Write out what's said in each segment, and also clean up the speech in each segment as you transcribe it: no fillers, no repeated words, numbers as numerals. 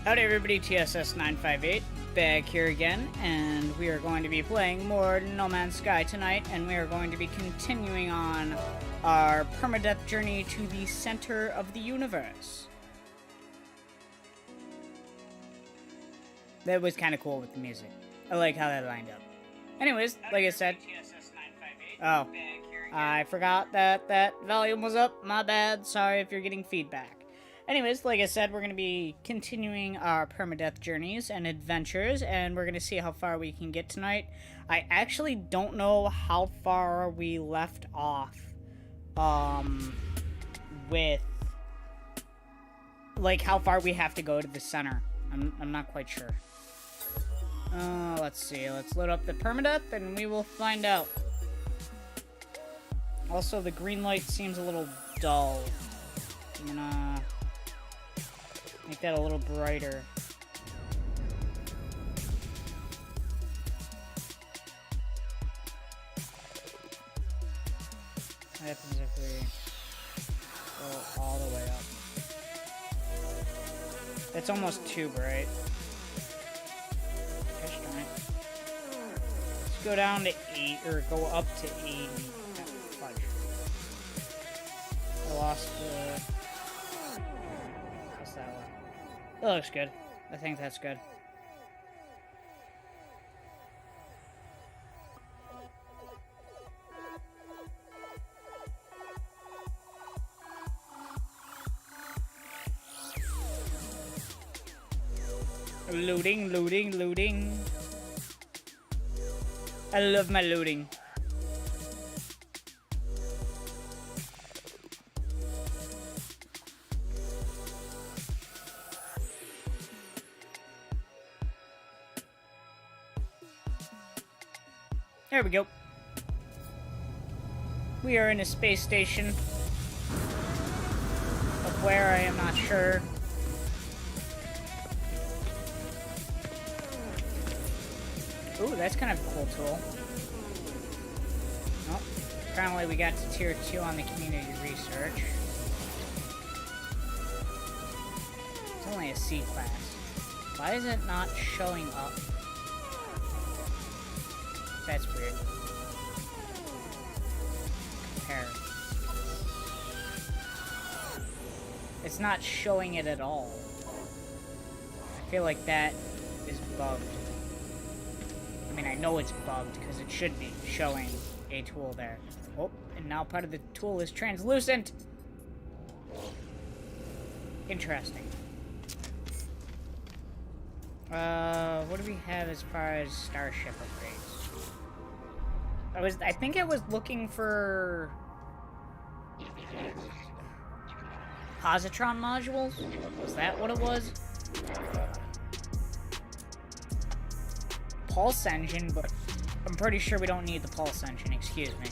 Howdy everybody, TSS958 back here again, and we are going to be playing more No Man's Sky tonight, and we are going to be continuing on our permadeath journey to the center of the universe. That was kind of cool with the music. I like how that lined up. Anyways, like I said... Oh, I forgot that volume was up. My bad. Sorry if you're getting feedback. Anyways, like I said, we're going to be continuing our permadeath journeys and adventures, and we're going to see how far we can get tonight. I actually don't know how far we left off, with, like, how far we have to go to the center. I'm not quite sure. Let's see. Let's load up the permadeath, and we will find out. Also, the green light seems a little dull. I'm gonna make that a little brighter. What happens if we go all the way up? That's almost too bright. Gosh darn it. Let's go down to 8, or go up to 80. Fudge. I lost the... What's that one? That looks good. I think that's good. Looting, looting, looting. I love my looting. There we go. We are in a space station. Of where, I am not sure. Ooh, that's kind of a cool tool. Oh, apparently we got to tier 2 on the community research. It's only a C class. Why is it not showing up? That's weird. Compare. It's not showing it at all. I feel like that is bugged. I mean, I know it's bugged because it should be showing a tool there. Oh, and now part of the tool is translucent. Interesting. What do we have as far as starship upgrades? I think I was looking for positron modules. Was that what it was? Pulse engine, but I'm pretty sure we don't need the pulse engine. Excuse me.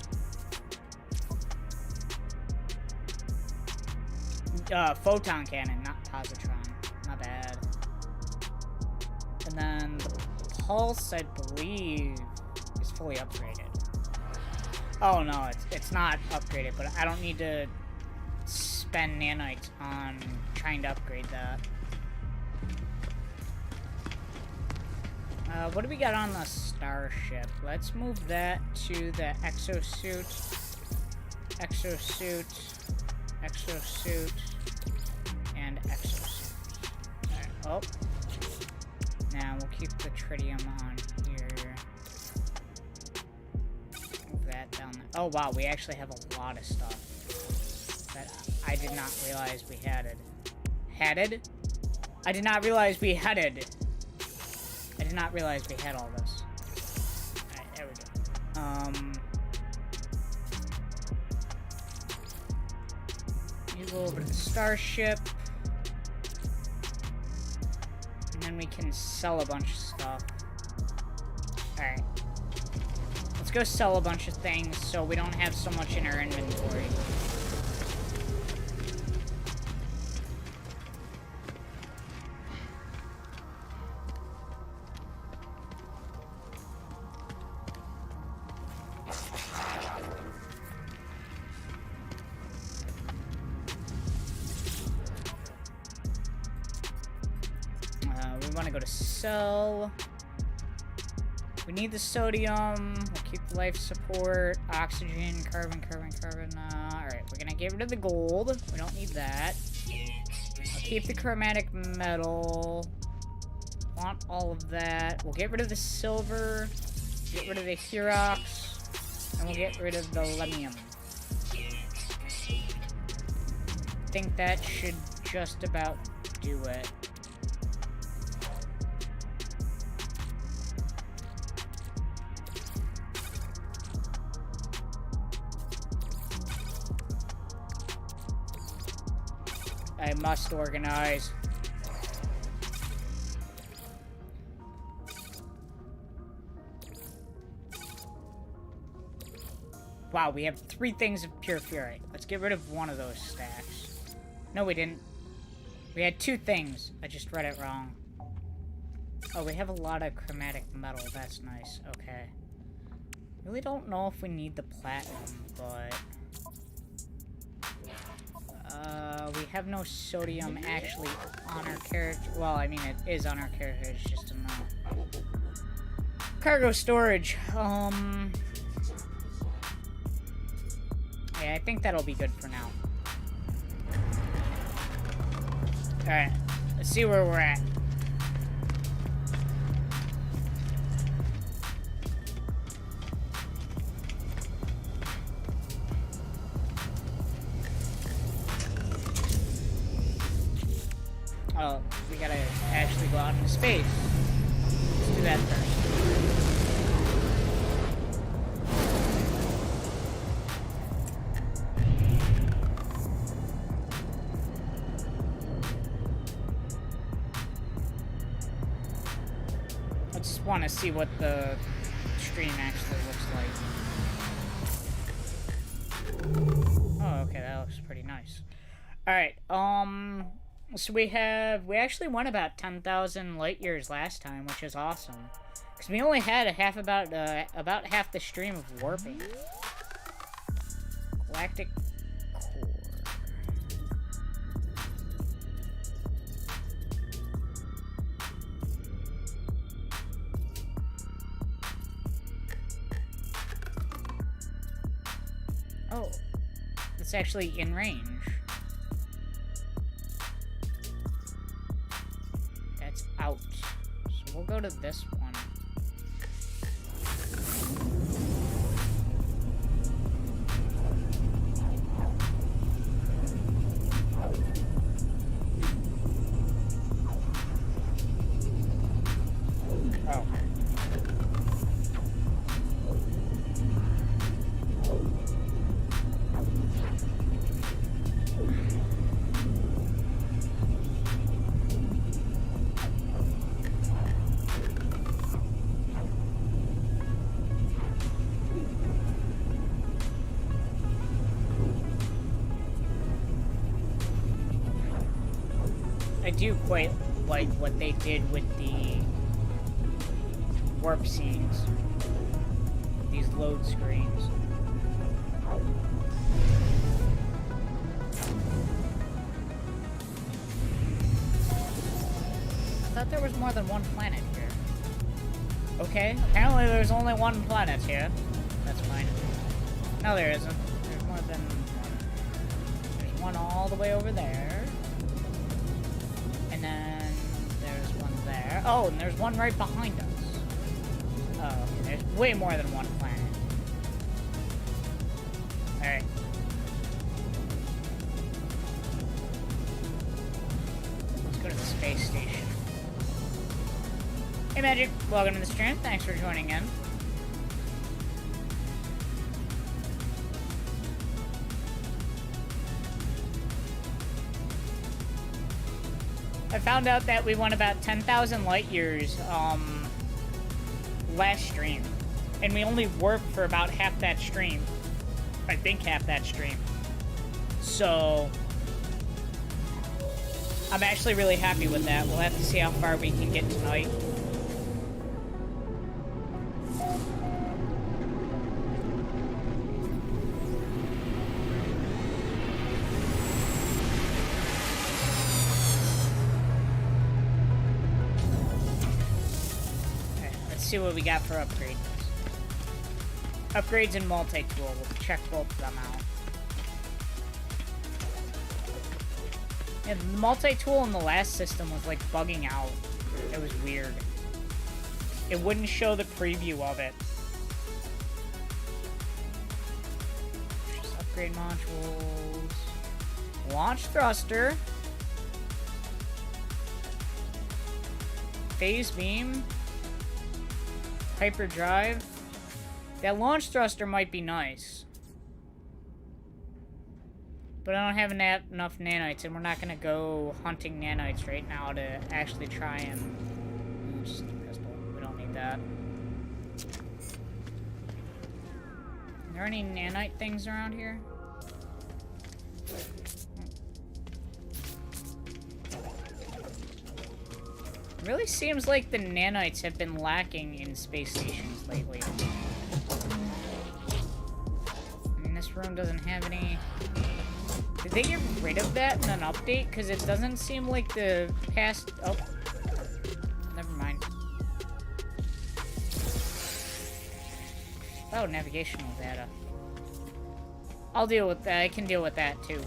Photon cannon, not positron. My bad. And then the pulse, I believe, is fully upgraded. Oh no, it's not upgraded, but I don't need to spend nanites on trying to upgrade that. What do we got on the starship? Let's move that to the exosuit, exosuit, exosuit, and exosuit. Alright, oh. Now we'll keep the tritium on here. Move that down there. Oh wow, we actually have a lot of stuff that I did not realize we had. Headed? I did not realize we headed. I did not realize we had all this. Alright, there we go. You go over to the starship. And then we can sell a bunch of stuff. Alright. Let's go sell a bunch of things so we don't have so much in our inventory. we want to go to sell. We need the sodium. We'll keep the life support, oxygen, carbon. Alright, we're gonna get rid of the gold. We don't need that. I'll keep the chromatic metal. Want all of that. We'll get rid of the silver. Get rid of the Herox. And we'll get rid of the Lemium. I think that should just about do it. I must organize. Wow, we have 3 things of pure ferrite. Let's get rid of one of those stacks. No, we didn't. We had 2 things. I just read it wrong. Oh, we have a lot of chromatic metal. That's nice. Okay. Really don't know if we need the platinum, but... we have no sodium actually on our character. Well, I mean, it is on our character. It's just in the cargo storage. Yeah, I think that'll be good for now. Alright, let's see where we're at. Oh, we gotta actually go out into space. Let's do that first. I just want to see what the stream actually looks like. Oh, okay, that looks pretty nice. Alright, so we actually won about 10,000 light years last time, which is awesome. Because we only had about half the stream of warping. Galactic core. Oh, it's actually in range. Out. So we'll go to this one. Oh. I do quite like what they did with the warp scenes. These load screens. I thought there was more than one planet here. Okay, apparently there's only one planet here. That's fine. No, there isn't. There's more than one. There's one all the way over there. And then there's one there. Oh, and there's one right behind us. Oh, okay. There's way more than one planet. Alright. Let's go to the space station. Hey Magic, welcome to the stream. Thanks for joining in. I found out that we won about 10,000 light years last stream, and we only warped for about half that stream. I think half that stream. So I'm actually really happy with that. We'll have to see how far we can get tonight. see what we got for upgrades. Upgrades and multi-tool. We'll check both of them out. Yeah, the multi-tool in the last system was like bugging out. It was weird. It wouldn't show the preview of it. Just upgrade modules. Launch thruster. Phase beam. Hyperdrive. That launch thruster might be nice. But I don't have enough nanites, and we're not going to go hunting nanites right now to actually try and... Just a pistol. We don't need that. Are there any nanite things around here? It really seems like the nanites have been lacking in space stations lately. And this room doesn't have any... Did they get rid of that in an update? Because it doesn't seem like the past... Oh. Never mind. Oh, navigational data. I'll deal with that. I can deal with that, too.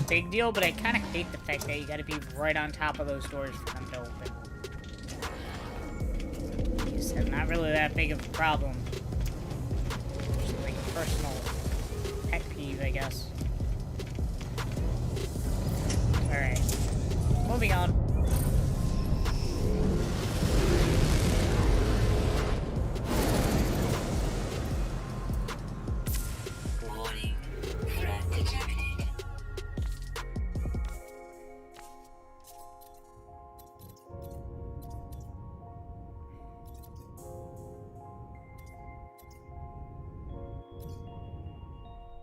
Big deal, but I kind of hate the fact that you gotta be right on top of those doors for them to open. It's not really that big of a problem. Just like a personal pet peeve, I guess. Alright. Moving on.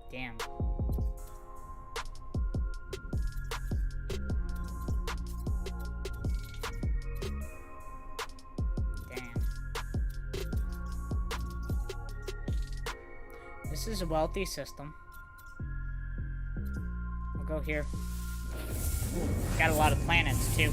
Damn. This is a wealthy system. We'll go here. Ooh, got a lot of planets, too.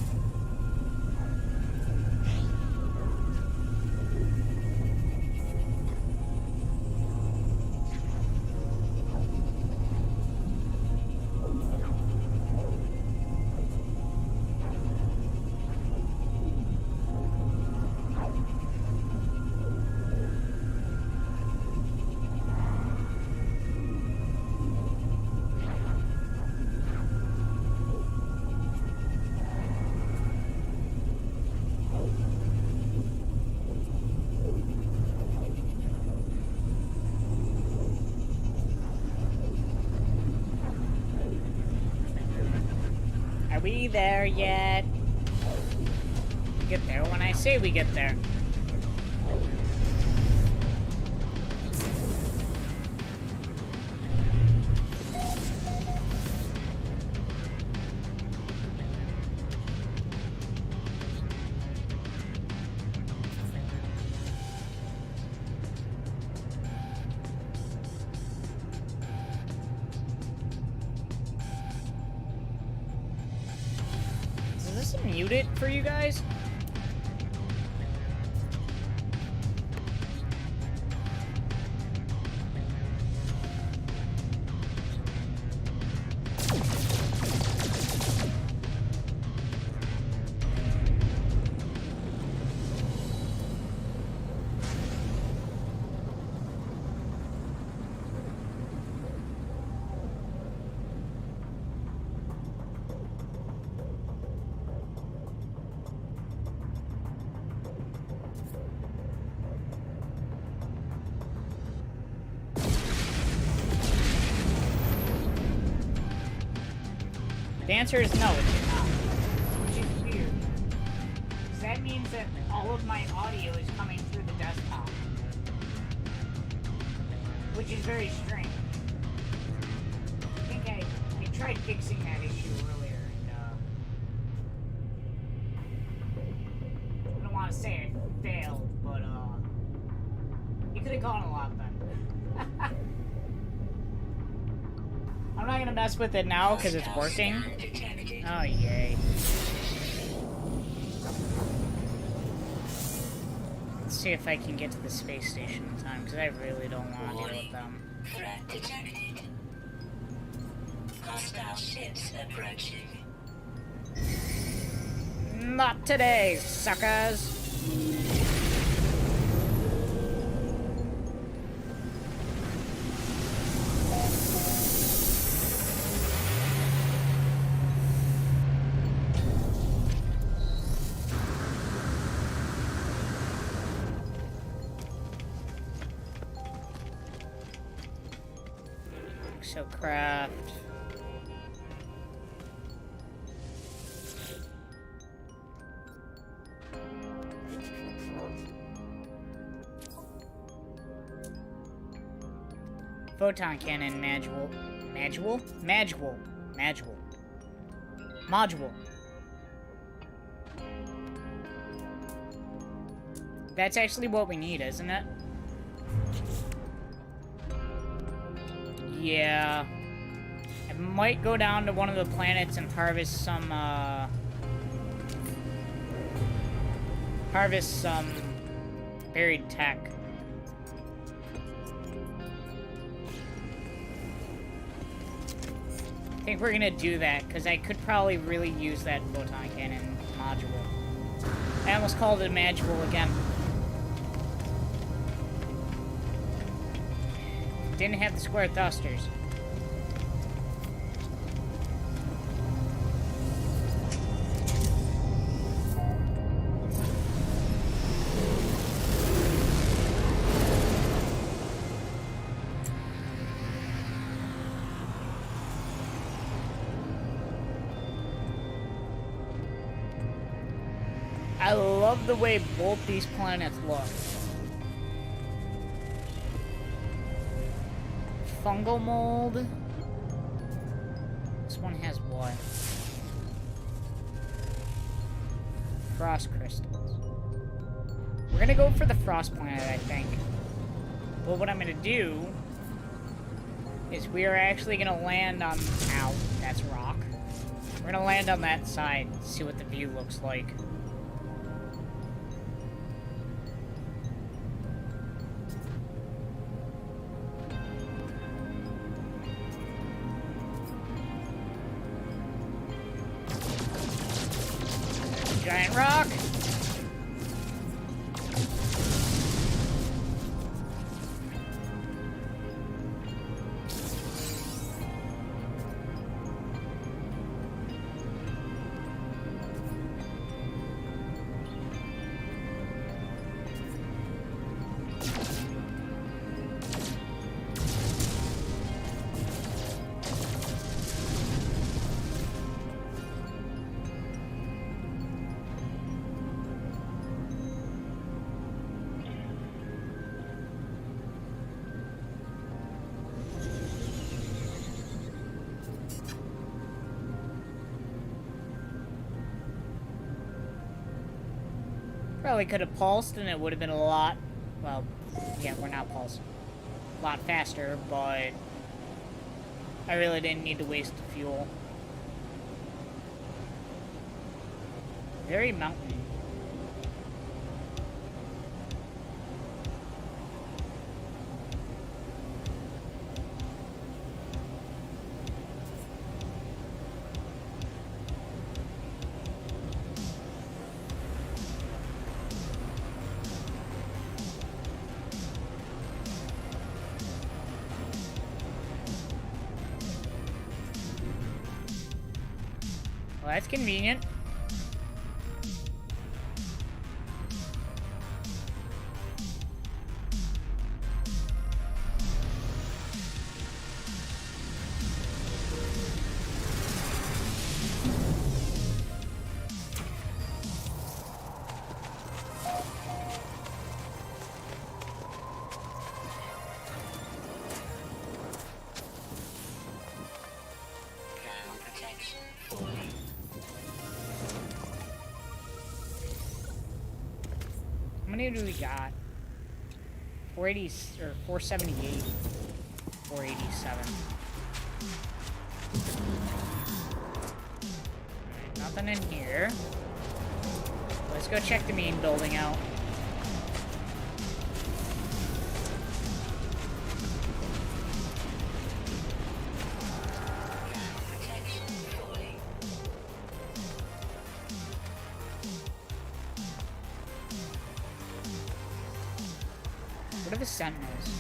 We there yet? We get there when I say we get there. Mute it for you guys? The answer is no, it did not. Which is weird. Because that means that all of my audio is coming through the desktop. Which is very strange. tried fixing that issue earlier, and I don't want to say it failed, but it could have gone a lot better. I'm not gonna mess with it now because it's working. Oh yay! Let's see if I can get to the space station in time because I really don't want to deal with them. Threat detected. Hostile ships approaching. Not today, suckers! Exocraft. Photon cannon module. That's actually what we need, isn't it? Yeah. I might go down to one of the planets and harvest some buried tech. I think we're gonna do that, because I could probably really use that photon cannon module. I almost called it a module again. Didn't have the square thrusters. I love the way both these planets look. Fungal mold. This one has what? Frost crystals. We're gonna go for the frost planet, I think. But what I'm gonna do is we are actually gonna land on... Ow, that's rock. We're gonna land on that side, see what the view looks like. Giant rock. Probably could have pulsed and it would have been a lot, well, yeah, we're not pulsed. A lot faster, but I really didn't need to waste the fuel. Very mountain. Well, that's convenient. many do we got? 480 or 478. 487. Alright, nothing in here. Let's go check the main building out. What are the sentinels?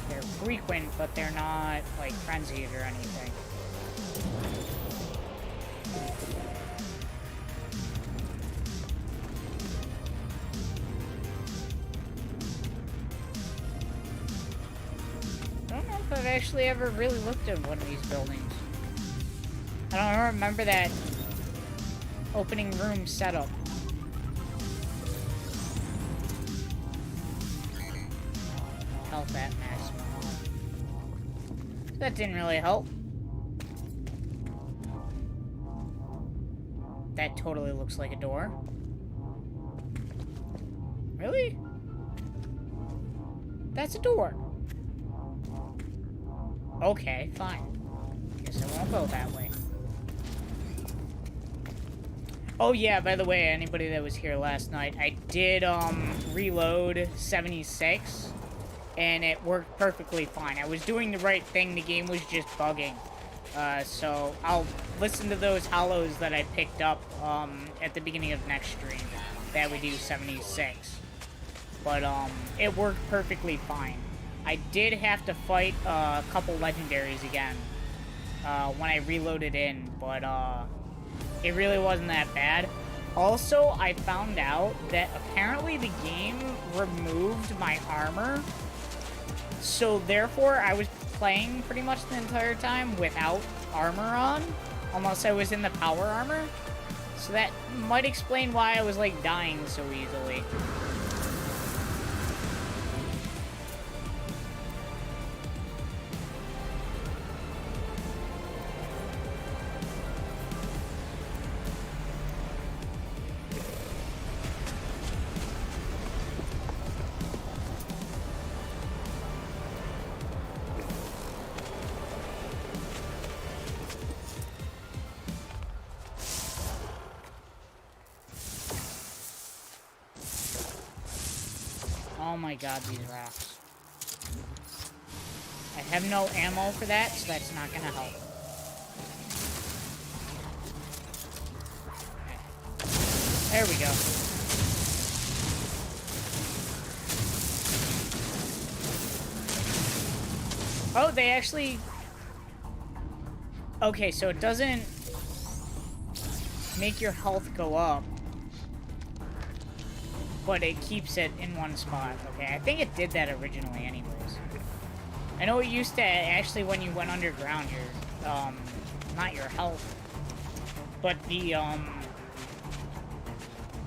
They're frequent, but they're not, like, frenzied or anything. I don't know if I've actually ever really looked at one of these buildings. I don't remember that opening room setup. Health at maximum. That didn't really help. That totally looks like a door. Really? That's a door. Okay, fine. Guess I won't go that way. Oh yeah, by the way, anybody that was here last night, I did reload 76 and it worked perfectly fine. I was doing the right thing, the game was just bugging. So I'll listen to those hollows that I picked up at the beginning of next stream that we do 76. But it worked perfectly fine. I did have to fight a couple legendaries again when I reloaded in, but it really wasn't that bad. Also, I found out that apparently the game removed my armor, so therefore I was playing pretty much the entire time without armor on, unless I was in the power armor. So that might explain why I was like dying so easily. Oh my god, these rocks. I have no ammo for that, so that's not gonna help. Okay. There we go. Oh, they actually... Okay, so it doesn't make your health go up, but it keeps it in one spot. Okay, I think it did that originally anyways. I know it used to actually, when you went underground, your, not your health, but the,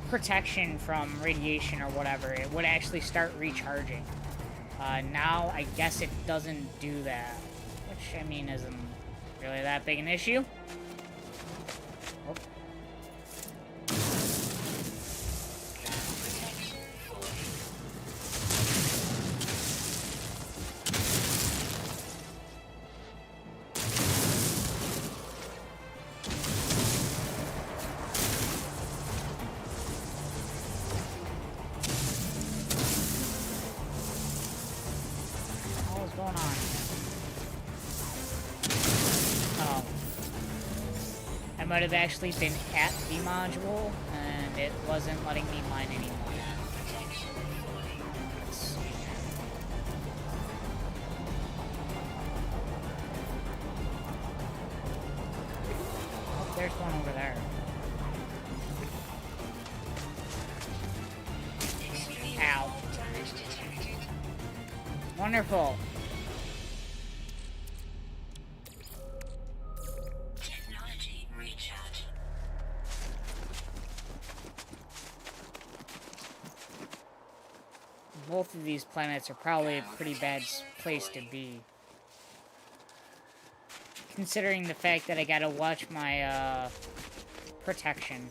protection from radiation or whatever, it would actually start recharging. Now, I guess it doesn't do that, which, I mean, isn't really that big an issue. Oh. Might have actually been at the module, and it wasn't letting me mine anymore. Let's see. Oh, there's one over there. Ow. Wonderful. Both of these planets are probably a pretty bad place to be, considering the fact that I gotta watch my, protection,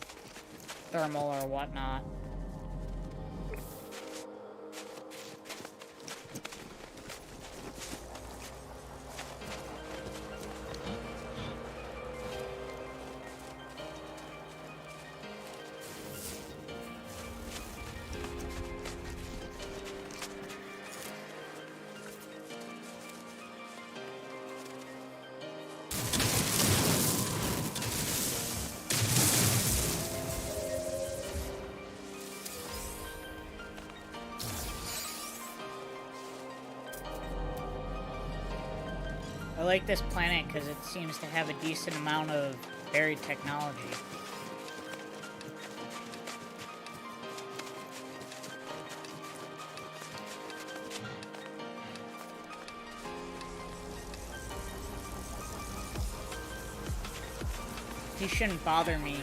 thermal or whatnot. I like this planet because it seems to have a decent amount of buried technology. He shouldn't bother me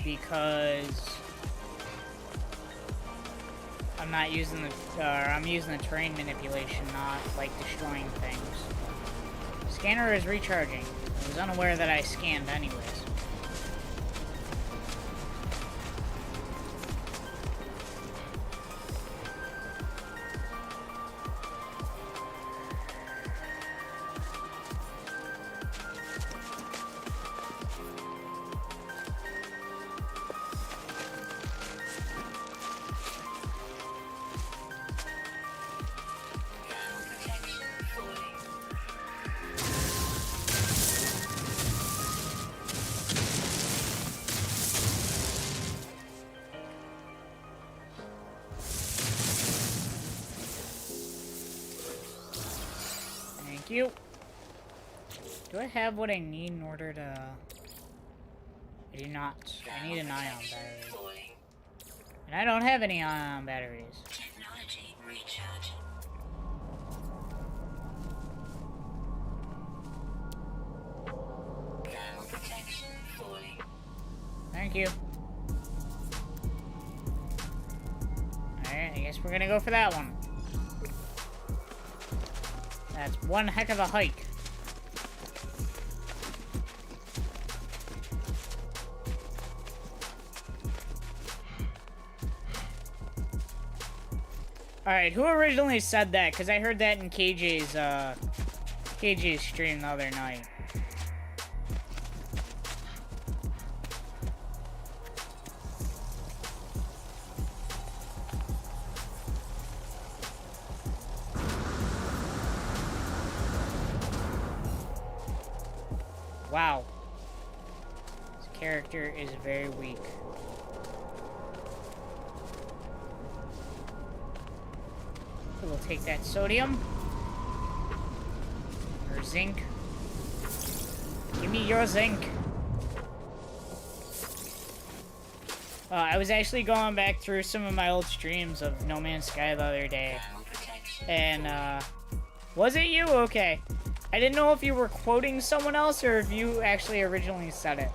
because I'm using the terrain manipulation, not like destroying things. Scanner is recharging. I was unaware that I scanned anyways. You. Do I have what I need in order to... I do not. I need an ion battery. And I don't have any ion batteries. Technology recharge. Thermal protection falling. Thank you. Alright, I guess we're gonna go for that one. That's one heck of a hike. Alright, who originally said that? Because I heard that in KJ's stream the other night. Wow. This character is very weak. We'll take that sodium. Or zinc. Give me your zinc. I was actually going back through some of my old streams of No Man's Sky the other day. And, was it you? Okay. I didn't know if you were quoting someone else or if you actually originally said it.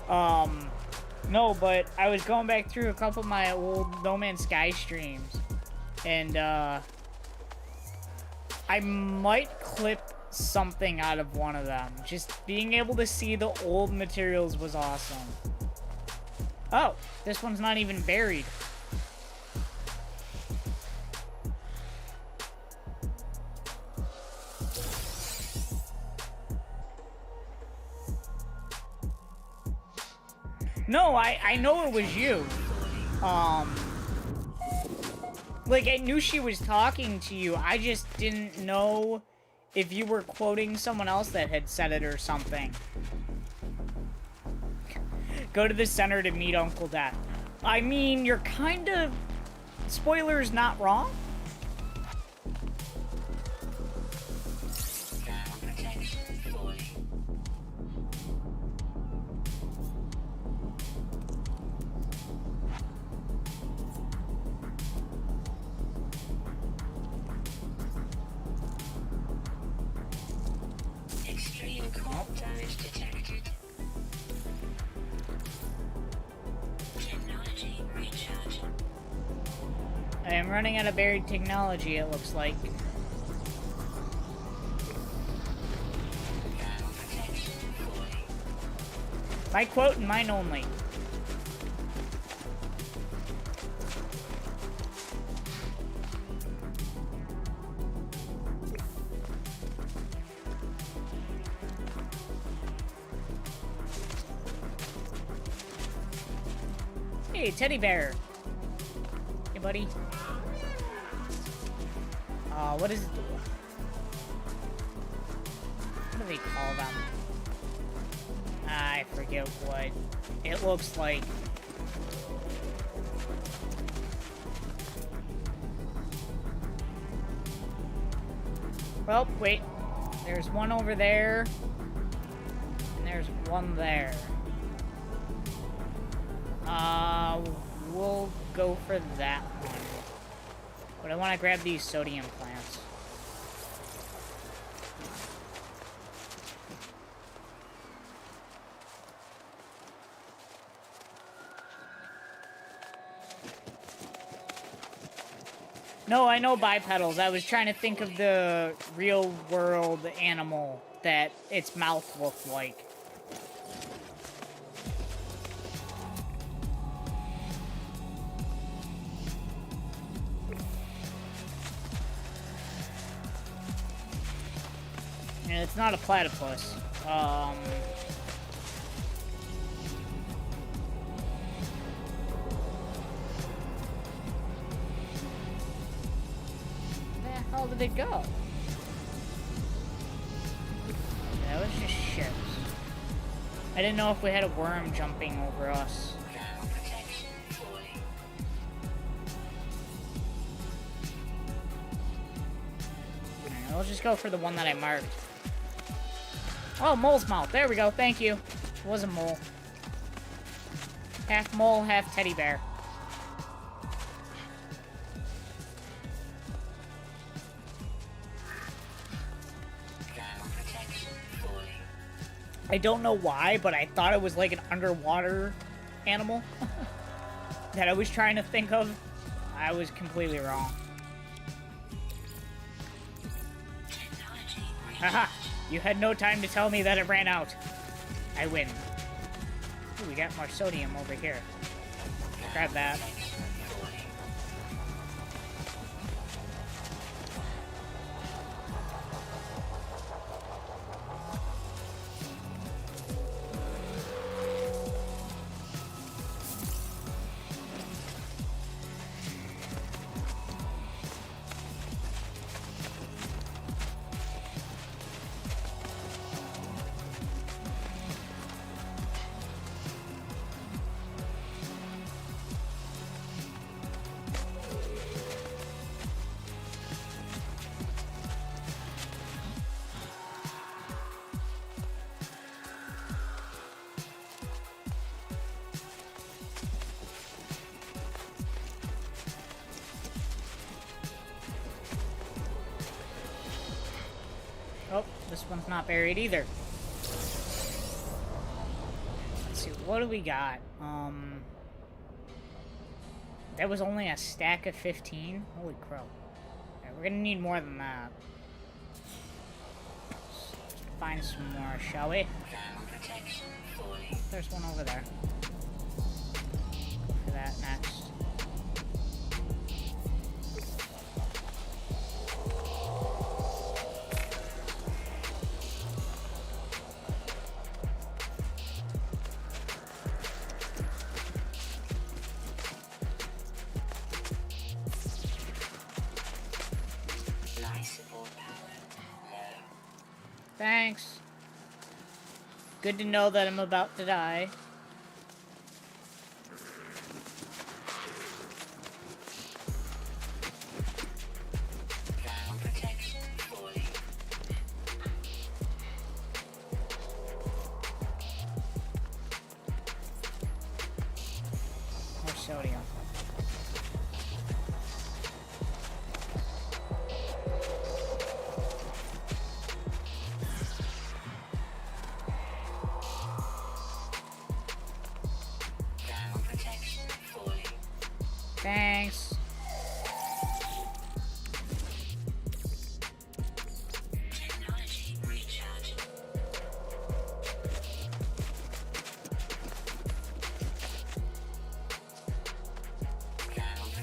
No, but I was going back through a couple of my old No Man's Sky streams. And, I might clip something out of one of them. Just being able to see the old materials was awesome. Oh, this one's not even buried. No, I know it was you. Like, I knew she was talking to you. I just didn't know if you were quoting someone else that had said it or something. Go to the center to meet Uncle Death. I mean, you're kind of... Spoilers not wrong? I am running out of buried technology, it looks like. My quote and mine only. Hey, teddy bear. Hey, buddy. What is it? What do they call them? I forget what it looks like. Well, wait. There's one over there. And there's one there. We'll go for that one. But I want to grab these sodium plants. No, I know bipedals. I was trying to think of the real-world animal that its mouth looked like. And it's not a platypus. Where the hell did it go? That was just ships. I didn't know if we had a worm jumping over us. Alright, we'll just go for the one that I marked. Oh, mole's mouth. There we go. Thank you. It was a mole. Half mole, half teddy bear. I don't know why, but I thought it was like an underwater animal that I was trying to think of. I was completely wrong. Haha! You had no time to tell me that it ran out. I win. Ooh, we got more sodium over here. Grab that. Oh, this one's not buried either. Let's see, what do we got? That was only a stack of 15? Holy crow. Alright, we're gonna need more than that. Let's find some more, shall we? There's one over there. Go for that next. Thanks. Good to know that I'm about to die. More sodium. Thanks. Technology recharging. Thermal protection falling.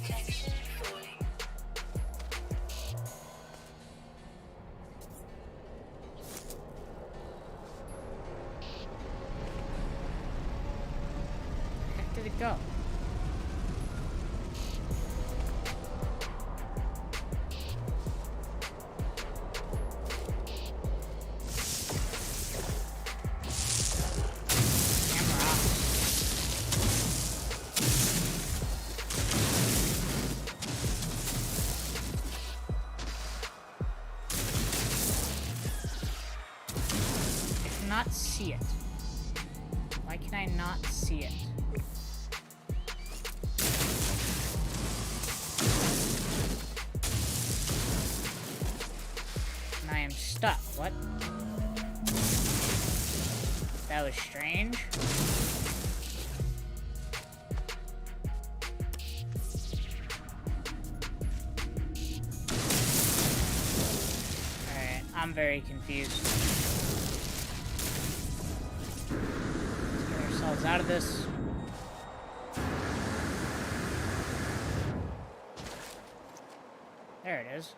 Where the heck did it go? not see it? Why can I not see it? And I am stuck. What? That was strange. Alright, I'm very confused. Let's get ourselves out of this. There it is.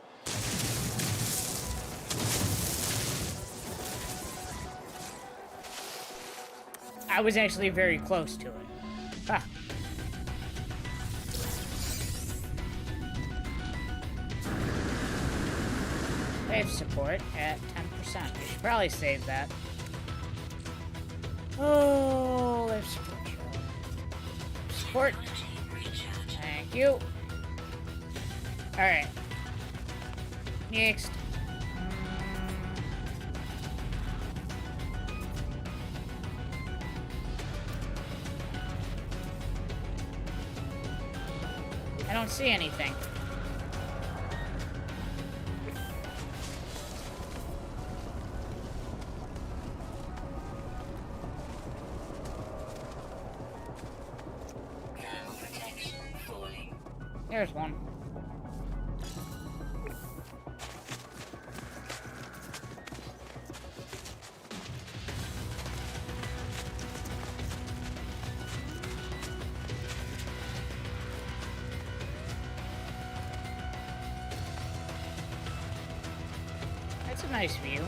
I was actually very close to it. Ha! Save support at 10%. We should probably save that. Oh, life support. Support. Thank you. Alright. Next. I don't see anything. There's one. That's a nice view.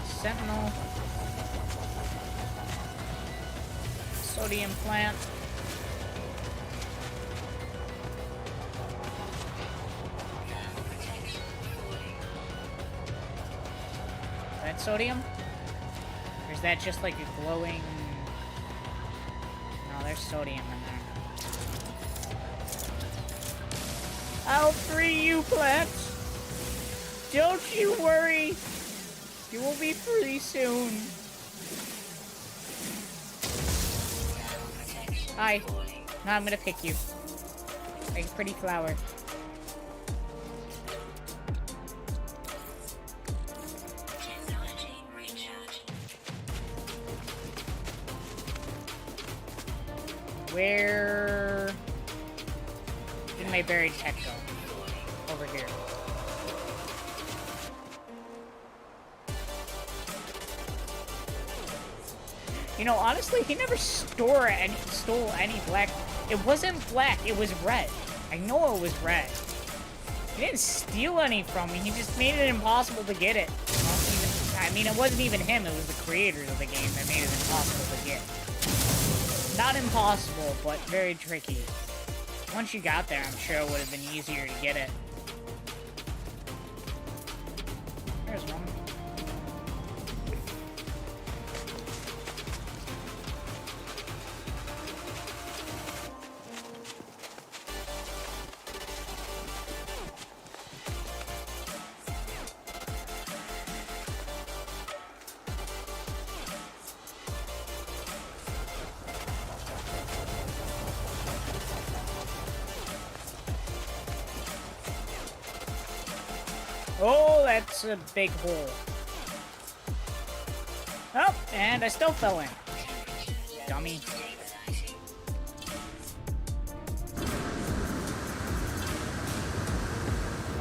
Sentinel. Sodium plant. Is that sodium? Or is that just like a glowing... No, there's sodium in there. I'll free you, plants! Don't you worry! You will be free soon. Hi. Now I'm gonna pick you. Like a pretty flower. Where did my buried tech go? Over here. You know, honestly, he never stole any black. It wasn't black, it was red. I know it was red. He didn't steal any from me, he just made it impossible to get it. I mean, it wasn't even him, it was the creators of the game that made it impossible to get. Not impossible, but very tricky. Once you got there, I'm sure it would have been easier to get it. There's one. Oh, that's a big hole. Oh, and I still fell in. Dummy.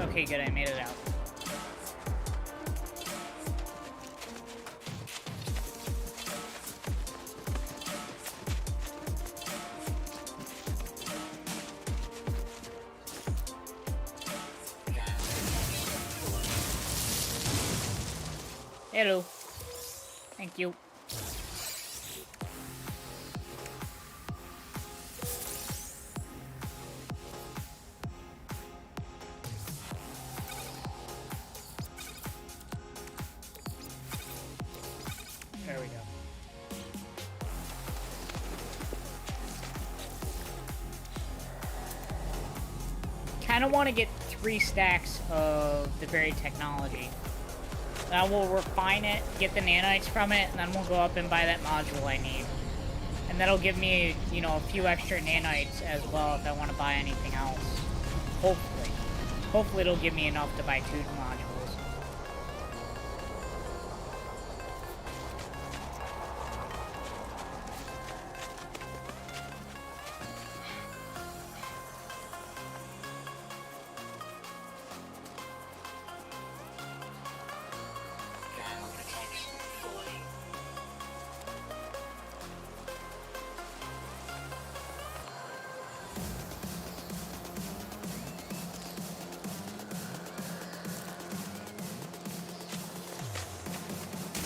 Okay, good, I made it out. Hello. Thank you. There we go. Kind of want to get 3 stacks of the very technology. Then we'll refine it, get the nanites from it, and then we'll go up and buy that module I need. And that'll give me, you know, a few extra nanites as well if I want to buy anything else. Hopefully. Hopefully it'll give me enough to buy 2 modules.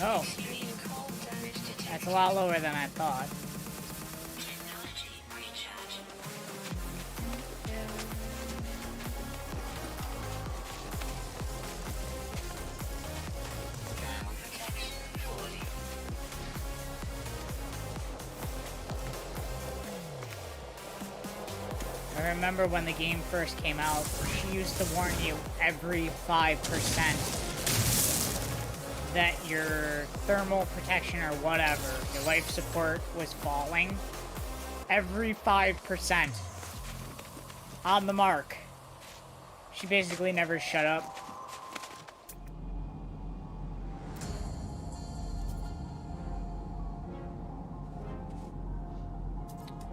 Oh, that's a lot lower than I thought. I remember when the game first came out, she used to warn you every 5% that your thermal protection or whatever, your life support was falling. Every 5%. On the mark. She basically never shut up.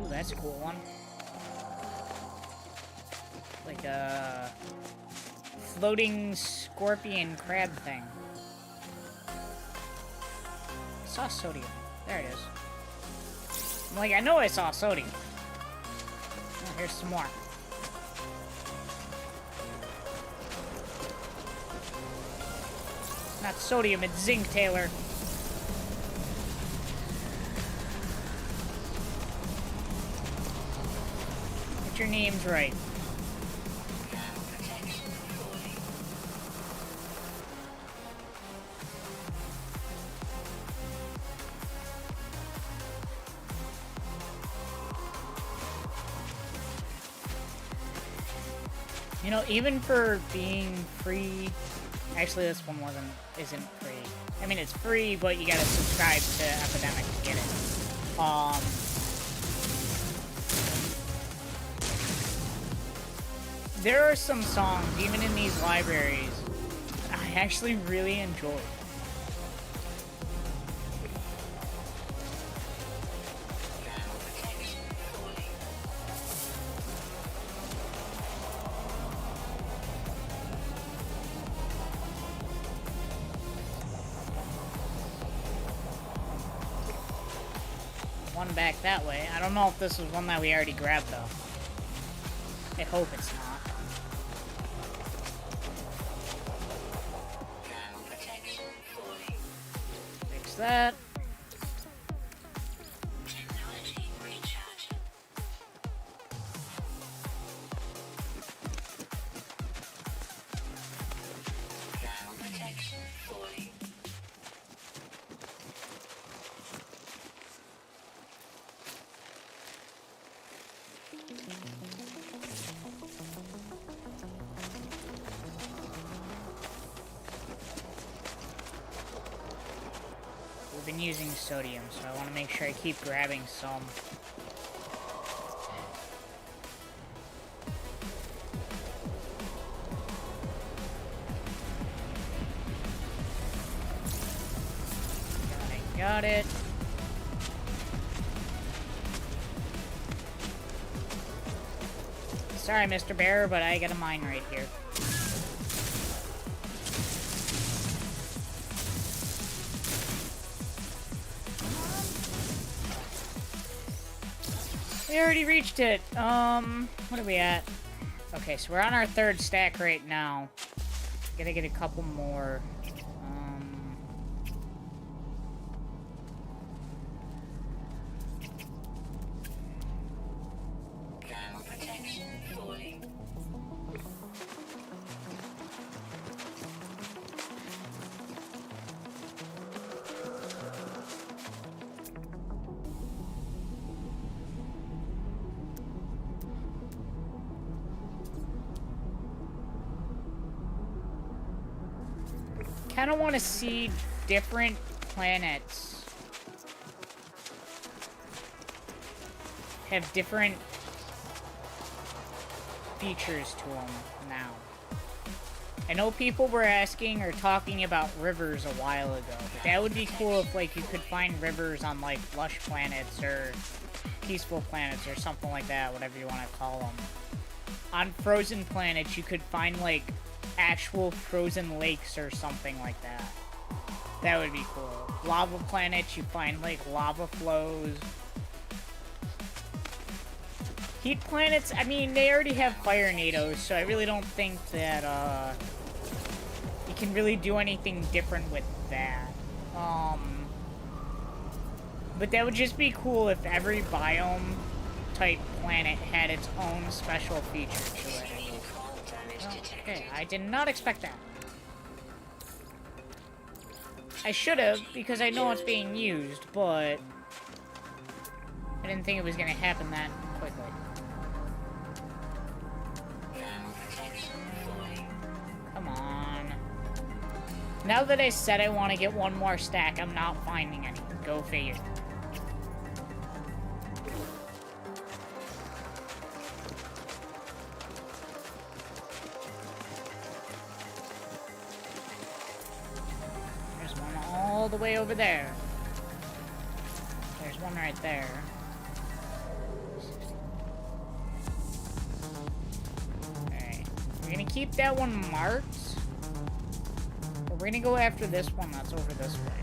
Ooh, that's a cool one. Like a floating scorpion crab thing. I saw sodium. There it is. I'm like, I know I saw sodium. Oh, here's some more. It's not sodium, it's zinc, Taylor. Get your names right. You know, even for being free, actually this one isn't free. I mean, it's free, but you gotta subscribe to Epidemic to get it. There are some songs, even in these libraries, I actually really enjoy. One back that way. I don't know if this is one that we already grabbed, though. I hope it's not. Fix that. We've been using sodium, so I want to make sure I keep grabbing some. Got it. Sorry, Mr. Bear, but I got a mine right here. We already reached it. What are we at? Okay, so we're on our 3rd stack right now. Gotta get a couple more. kind of want to see different planets have different features to them now. I know people were asking or talking about rivers a while ago, but that would be cool if, like, you could find rivers on, like, lush planets or peaceful planets or something like that, whatever you want to call them. On frozen planets, you could find, like, actual frozen lakes or something like that. That would be cool. Lava planets, you find, like, lava flows. Heat planets, I mean, they already have fire nados, so I really don't think that, you can really do anything different with that. But that would just be cool if every biome type planet had its own special feature to it. Okay, I did not expect that. I should have, because I know it's being used, but I didn't think it was going to happen that quickly. Come on. Now that I said I want to get one more stack, I'm not finding any. Go figure. There's one all the way over there. There's one right there. Alright. We're gonna keep that one marked. But we're gonna go after this one that's over this way.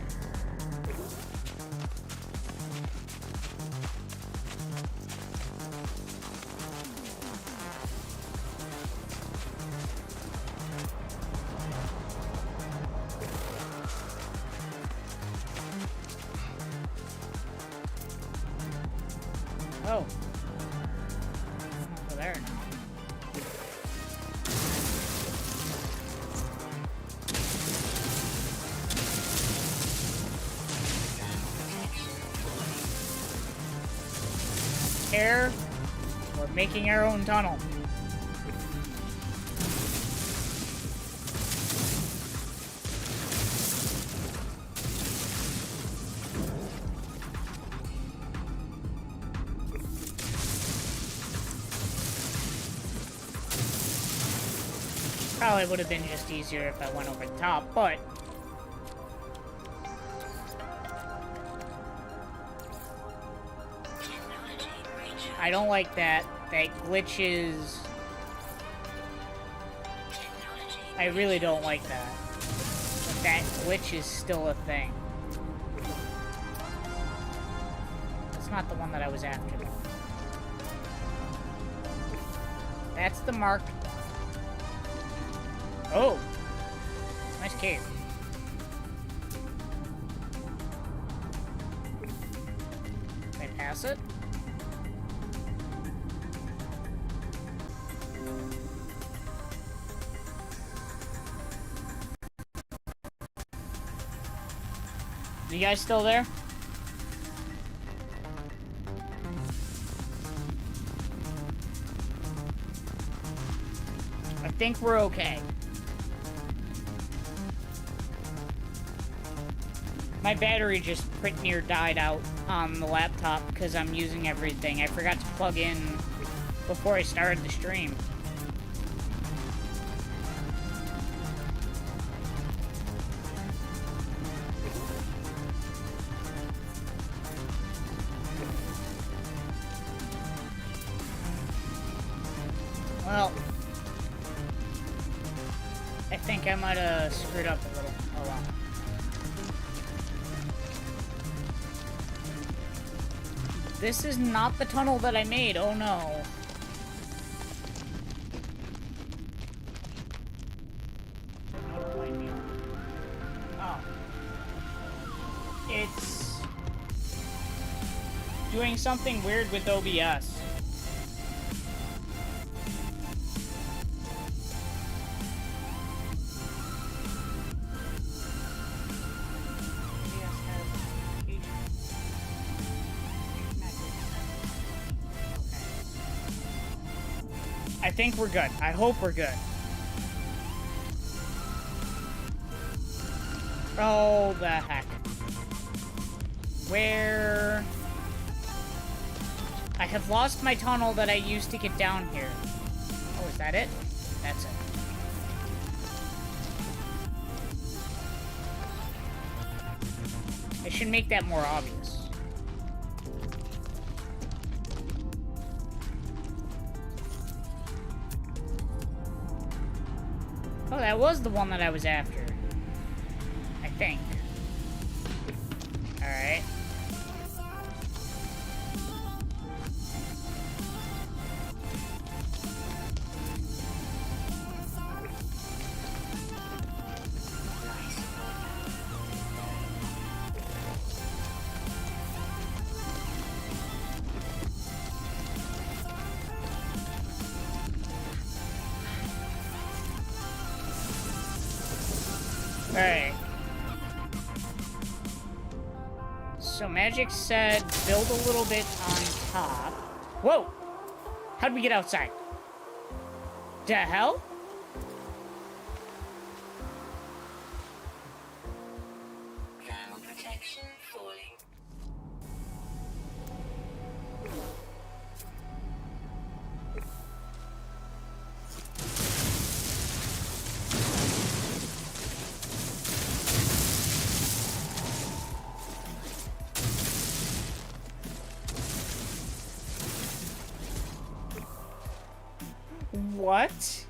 Oh. Over there now. Here, we're making our own tunnel. Probably would have been just easier if I went over the top, but I don't like that. That glitches. I really don't like that. But that glitch is still a thing. That's not the one that I was after, though. That's the marked. Oh! Nice cave. Can I pass it? You guys still there? I think we're okay. My battery just pretty near died out on the laptop because I'm using everything. I forgot to plug in before I started the stream. Well, I think I might have screwed up a little. Oh well. This is not the tunnel that I made. Oh no. Oh. It's doing something weird with OBS. I think we're good. I hope we're good. Oh, the heck. Where... I have lost my tunnel that I used to get down here. Oh, is that it? That's it. I should make that more obvious. Oh, that was the one that I was after. I think. Alright. Alright. So Magic said build a little bit on top. Whoa! How'd we get outside? The hell? Thermal protection falling. What?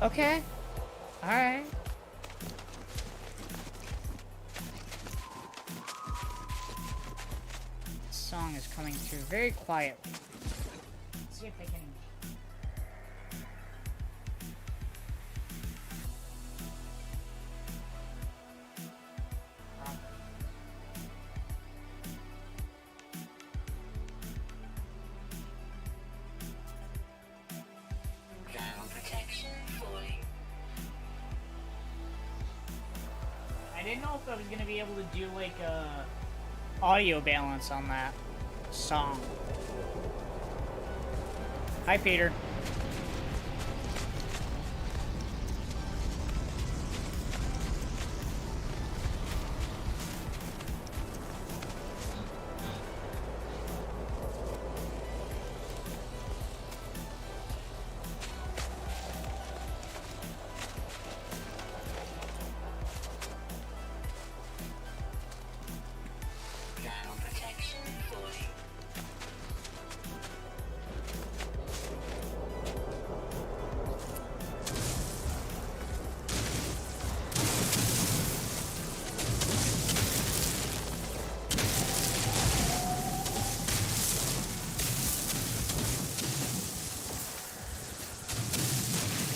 Okay. Alright. This song is coming through very quietly. Let's see if I can... Thermal protection falling. I didn't know if I was gonna be able to do like a audio balance on that song. Hi, Peter. Thermal protection falling.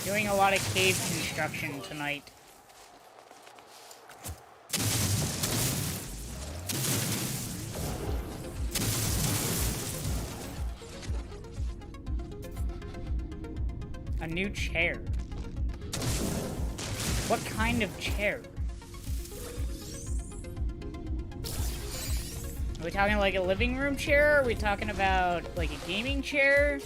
Doing a lot of cave construction tonight. A new chair. What kind of chair? Are we talking like a living room chair? Are we talking about like a gaming chair?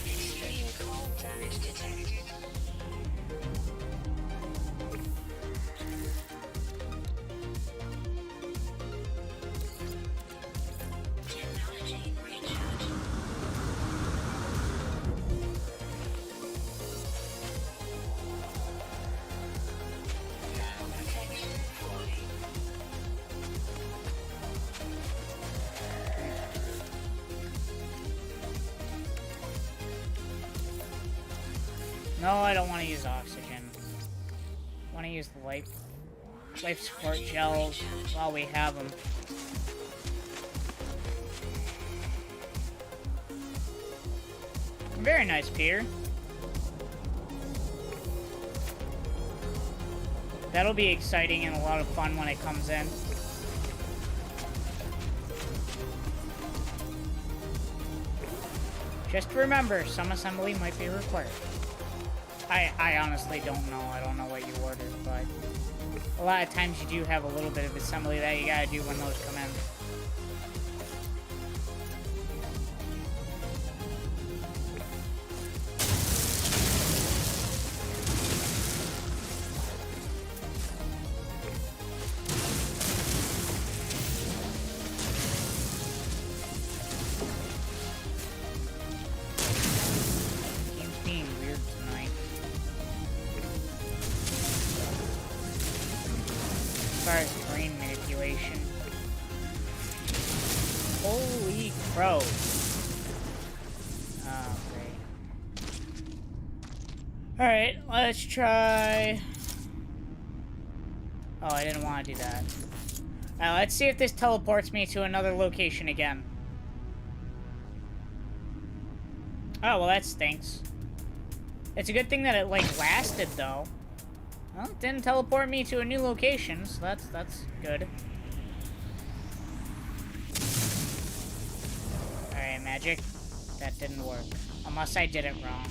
Extreme cold damage detected. Technology recharging. Thermal protection falling. No, I don't want to use oxygen. I want to use the life support gels while we have them. Very nice, Peter. That'll be exciting and a lot of fun when it comes in. Just remember, some assembly might be required. I honestly don't know. I don't know what you ordered, but a lot of times you do have a little bit of assembly that you gotta do when those come in. Screen manipulation. Holy crow. Oh, great. Alright, let's try... Oh, I didn't want to do that. Alright, let's see if this teleports me to another location again. Oh, well that stinks. It's a good thing that it, like, lasted, though. Well, it didn't teleport me to a new location, so that's good. Alright, magic. That didn't work. Unless I did it wrong.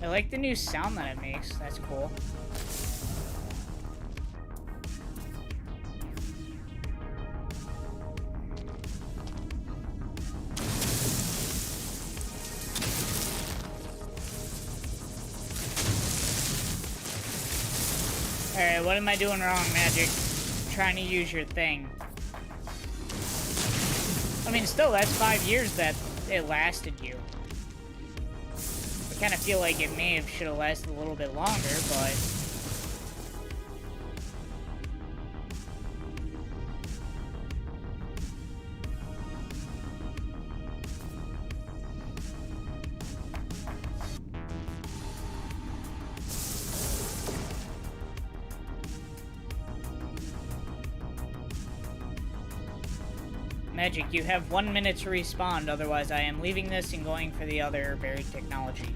I like the new sound that it makes. That's cool. Alright, what am I doing wrong, Magic? I'm trying to use your thing. I mean, still, that's 5 years that it lasted you. I kind of feel like it should have lasted a little bit longer, but... Magic, you have 1 minute to respond, otherwise I am leaving this and going for the other buried technology.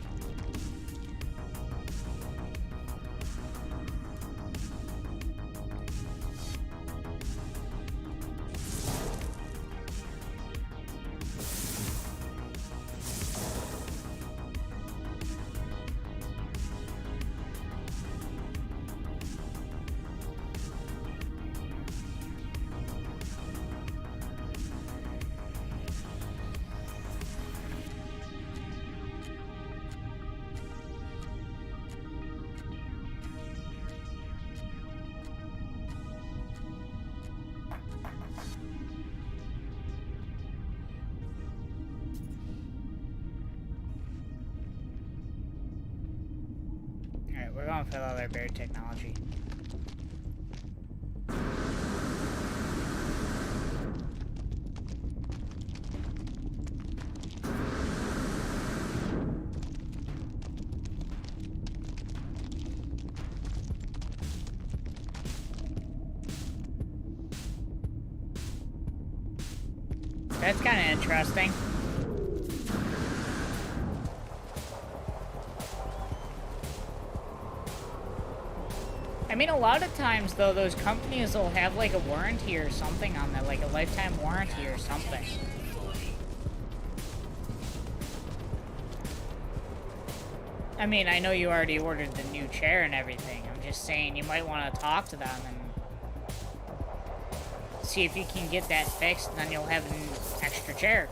We're going for the other buried technology. That's kind of interesting. I mean, a lot of times, though, those companies will have, like, a warranty or something on that, like a lifetime warranty or something. I mean, I know you already ordered the new chair and everything. I'm just saying you might want to talk to them and see if you can get that fixed, and then you'll have an extra chair.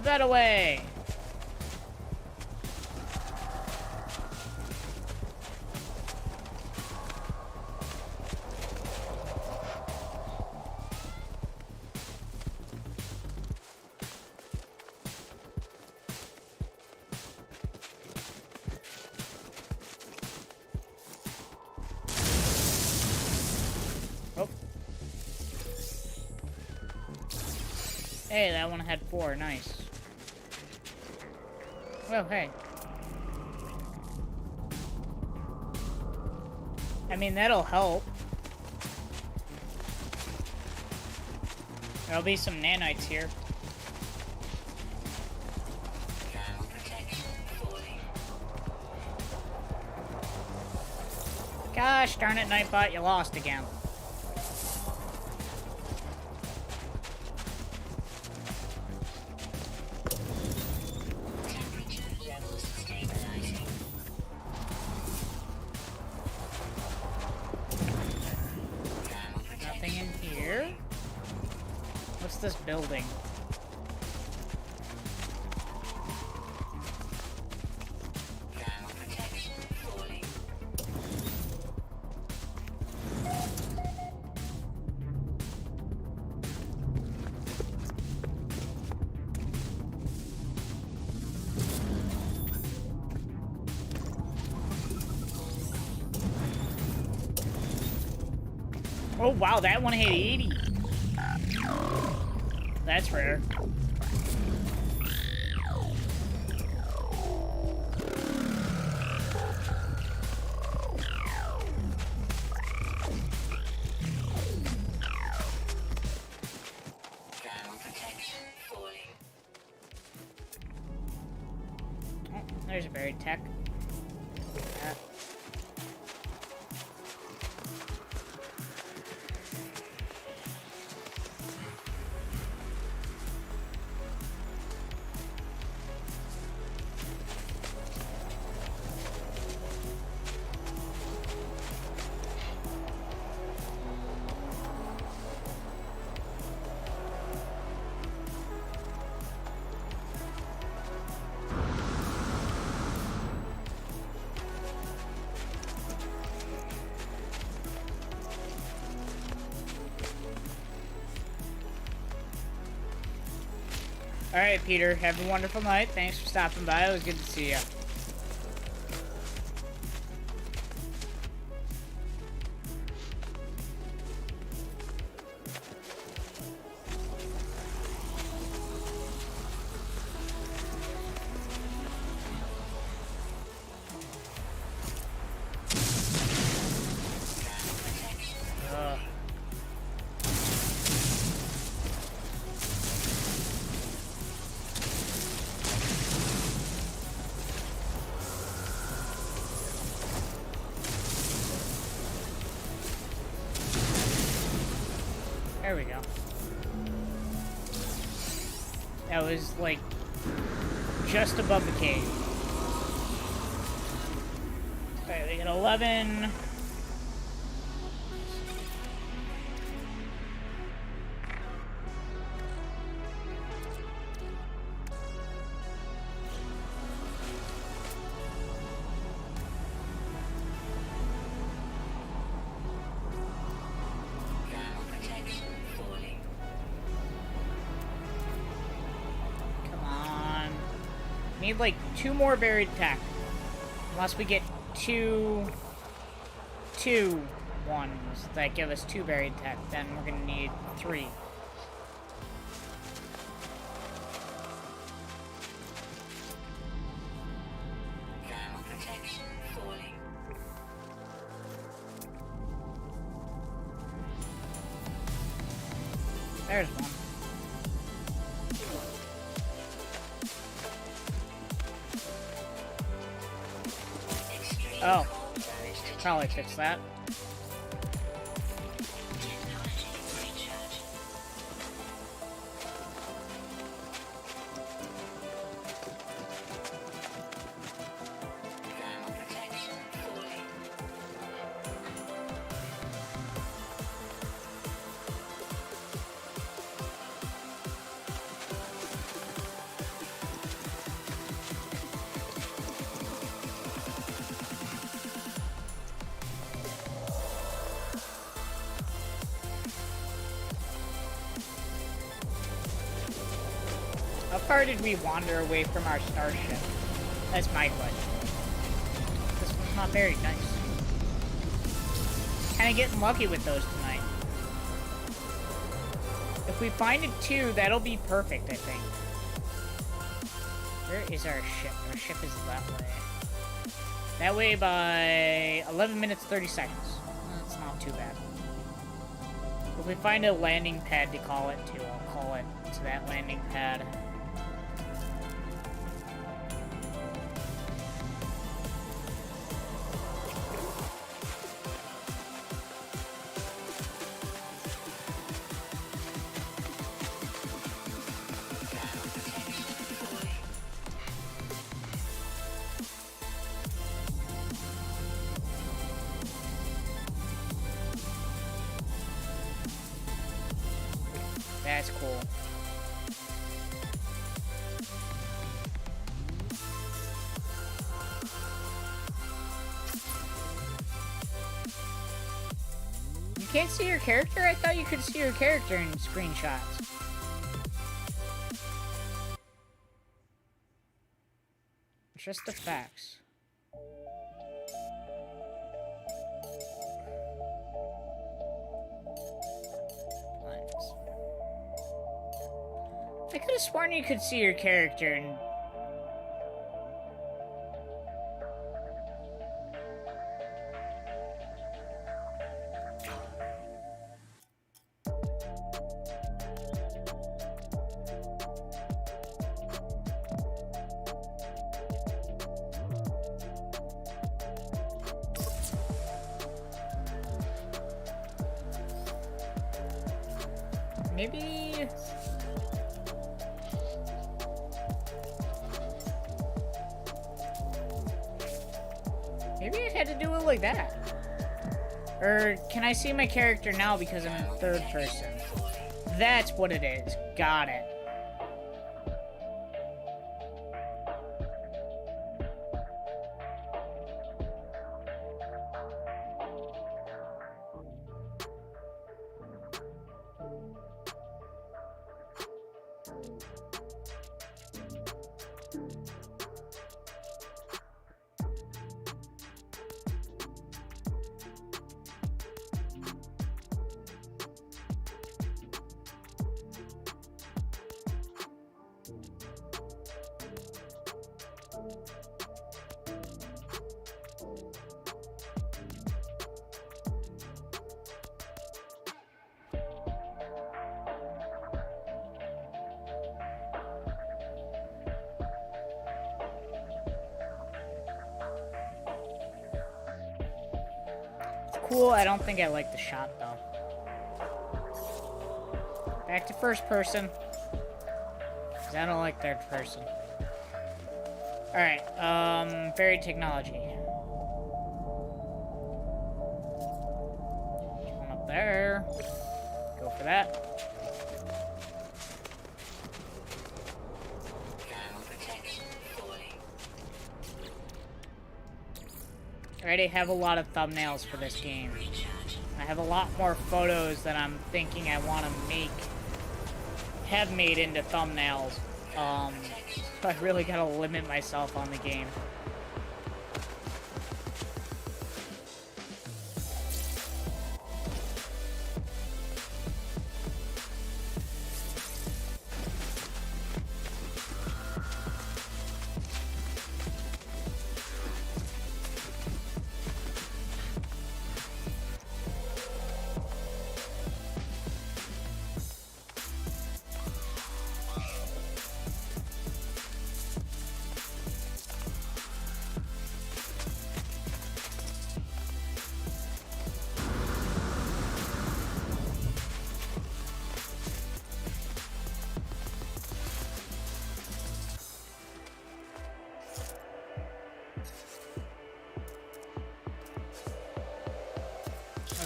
That away! Hey, that one had 4. Nice. Well, hey. I mean, that'll help. There'll be some nanites here. Thermal protection falling. Gosh darn it, Nightbot, you lost again. Temperature levels stabilizing. Thermal Nothing protection in here. What's this building? Thermal protection falling. Oh wow, that one hit 80. That's rare. Thermal protection falling. Oh, there's a buried tech. Uh, Alright, Peter, have a wonderful night. Thanks for stopping by. It was good to see you. Ugh. There we go. That was, like, just above the cave. Alright, we got 11. Thermal protection falling. Come on. Need, like, 2 more buried tech. Unless we get two ones that give us 2 buried tech, then we're gonna need 3. Thermal protection falling. There's one. Extreme Oh. cold damage detected. Probably fix that. Technology recharge. Thermal protection falling. How far did we wander away from our starship? That's my question. This one's not very nice. Kinda getting lucky with those tonight. If we find a 2, that'll be perfect, I think. Where is our ship? Our ship is that way. That way by 11 minutes, 30 seconds. That's not too bad. If we find a landing pad to call it to, I'll call it to that landing pad. That's cool. You can't see your character? I thought you could see your character in screenshots. Just the facts. I could have sworn you could see your character and... Maybe... Maybe I had to do it like that. Or can I see my character now because I'm in third person? That's what it is. Got it. Cool, I don't think I like the shot though. Back to first person. Cause I don't like third person. Alright, varied technology. One up there. Go for that. I already have a lot of thumbnails for this game. I have a lot more photos that I'm thinking I want to have made into thumbnails. So I really gotta limit myself on the game.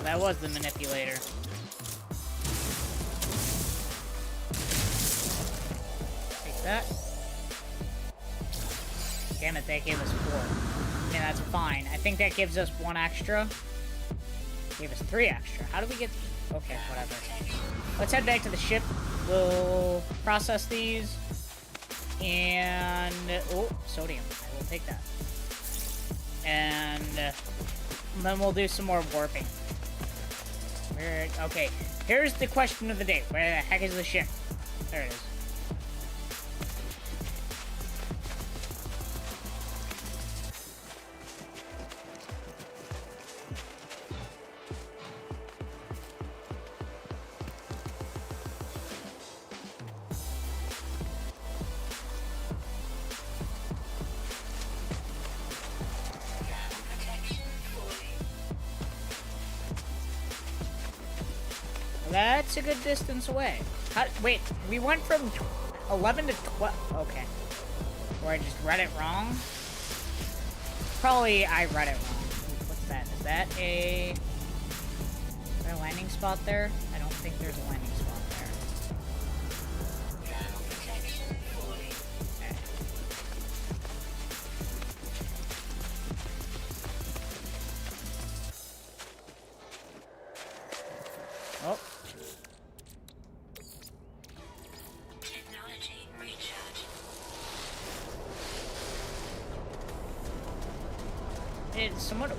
That was the manipulator. Take that. Damn it, that gave us 4. Okay, that's fine. I think that gives us 1 extra. Gave us 3 extra. How do we get... Okay, whatever. Let's head back to the ship. We'll process these. And... Oh, sodium. I will take that. And then we'll do some more warping. Okay, here's the question of the day. Where the heck is the ship? There it is. That's a good distance away. Wait, we went from 11 to 12. Okay. Or I just read it wrong? Probably I read it wrong. What's that? Is that a landing spot there? I don't think there's a landing spot there. Thermal protection falling. Okay. Oh. Technology recharge. It's somewhat. Ooh.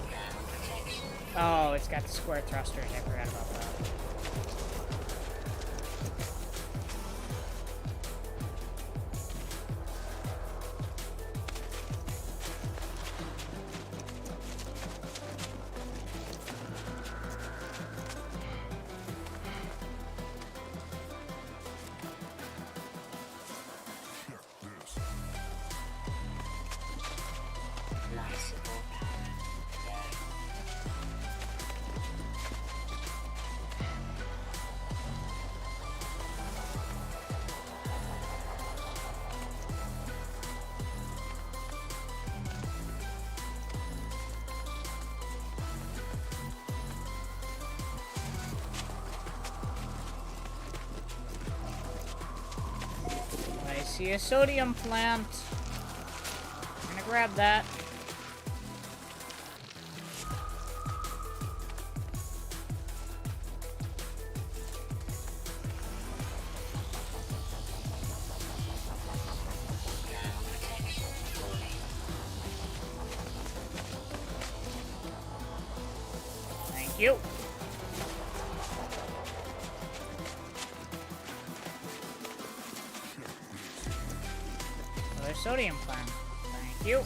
Thermal protection. Oh, it's got the square thrusters. I forgot about that. Life support power. Low. I see a sodium plant. I'm gonna grab that. Thermal protection falling. Thank you. Another sodium plant. Thank you.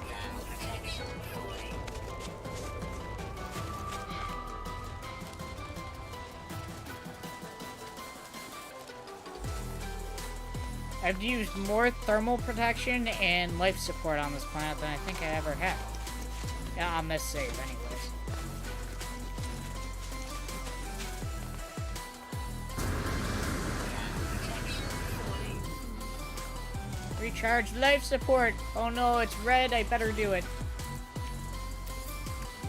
Thermal protection falling. I've used more thermal protection and life support on this planet than I think I ever have. Yeah, on this save, anyways. Recharge life support! Oh no, it's red, I better do it.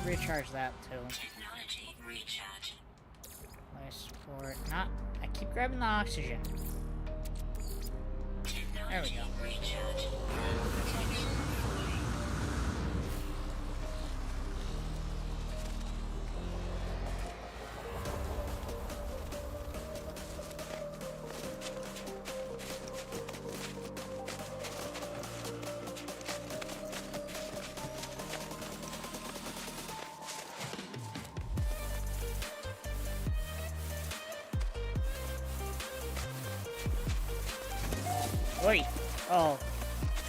Recharge that too. Technology recharge. Life support, not. I keep grabbing the oxygen. There we go. Recharge. Thermal protection falling. Wait. Oh,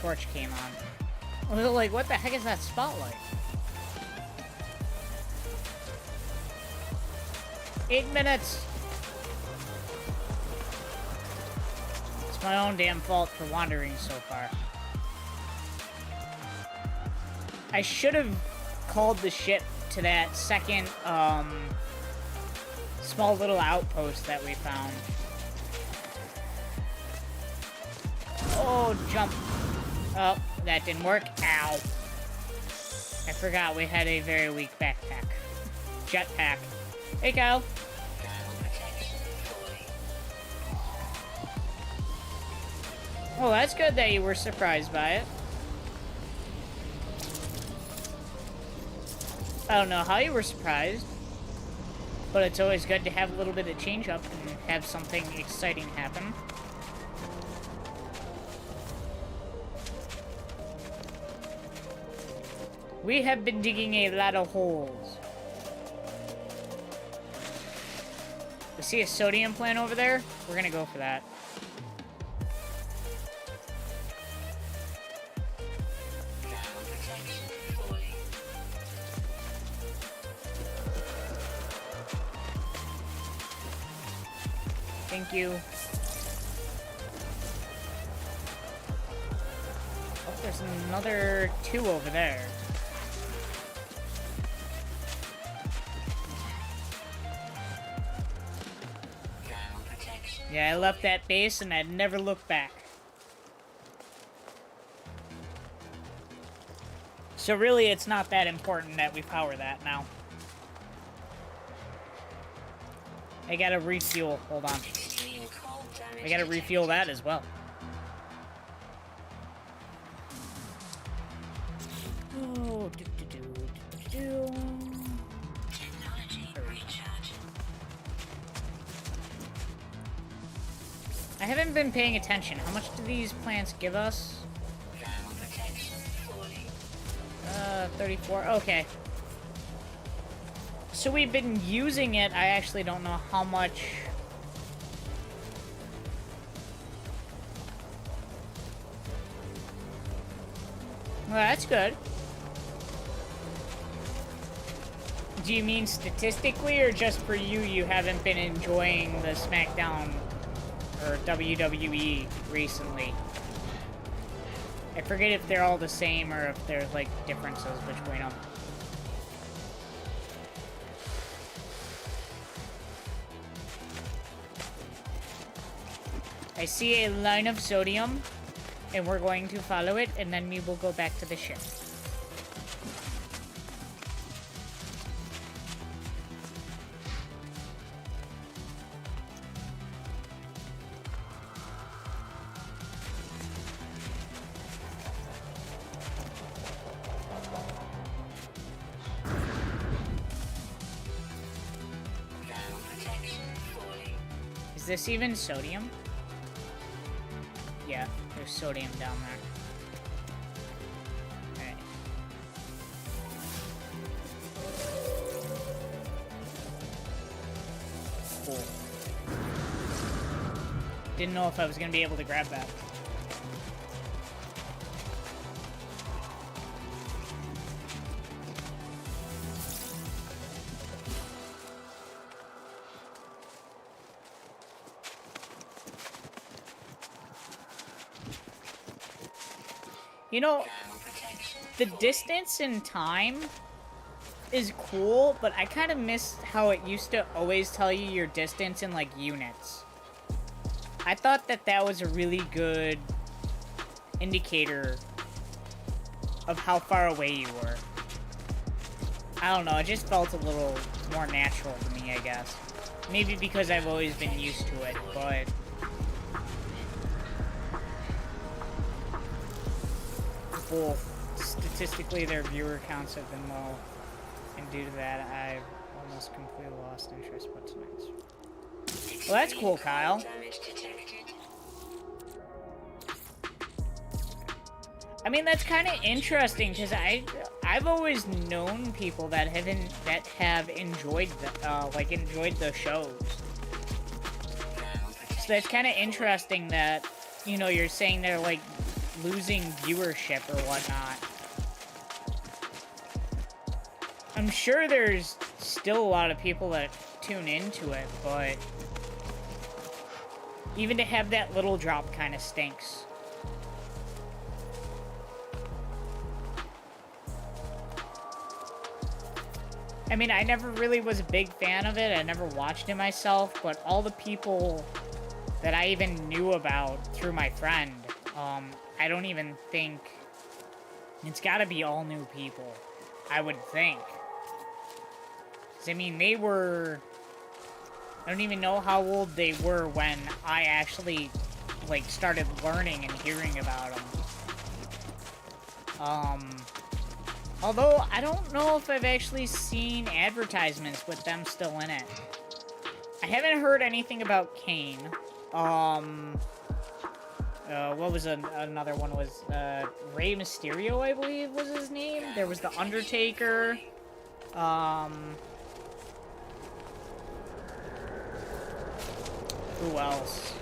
torch came on. I was like, what the heck is that spotlight? 8 minutes. It's my own damn fault for wandering so far. I should have called the ship to that second, small little outpost that we found. Oh, jump. Oh, that didn't work. Ow. I forgot we had a very weak backpack. Jetpack. Hey, Kyle. Thermal protection falling. Oh, that's good that you were surprised by it. I don't know how you were surprised, but it's always good to have a little bit of change up and have something exciting happen. We have been digging a lot of holes. We see a sodium plant over there? We're gonna go for that. Thank you. Oh, there's another 2 over there. Thermal protection. Yeah, I left that base and I'd never looked back. So really, it's not that important that we power that now. I gotta refuel. Hold on. Extreme cold damage I gotta refuel that as well. Oh, Technology recharge. I haven't been paying attention. How much do these plants give us? Thermal protection 40. 34. Okay. So we've been using it. I actually don't know how much. Well, that's good. Do you mean statistically, or just for you, you haven't been enjoying the SmackDown or WWE recently? I forget if they're all the same or if there's, like, differences between them. I see a line of sodium, and we're going to follow it, and then we will go back to the ship. Thermal protection 40. Is this even sodium? Yeah, there's sodium down there. Alright. Cool. Didn't know if I was gonna be able to grab that. You know, Thermal protection the distance in time is cool, but I kind of miss how it used to always tell you your distance in, like, units. I thought that that was a really good indicator of how far away you were. I don't know, it just felt a little more natural to me, I guess. Maybe because I've always been used to it, but... both statistically their viewer counts have been low, and due to that I've almost completely lost interest. What's next? Well, that's cool, Kyle. damage detected. I mean, that's kind of interesting because I've always known people that have enjoyed the shows. So that's kind of interesting that, you know, you're saying they're like losing viewership or whatnot. I'm sure there's still a lot of people that tune into it, but even to have that little drop kind of stinks. I mean, I never really was a big fan of it. I never watched it myself, but all the people that I even knew about through my friend, I don't even think... It's gotta be all new people, I would think. 'Cause, I mean, they were... I don't even know how old they were when I actually, like, started learning and hearing about them. Although, I don't know if I've actually seen advertisements with them still in it. I haven't heard anything about Kane. What was another one? Was Rey Mysterio, I believe, was his name? There was the Undertaker. Who else?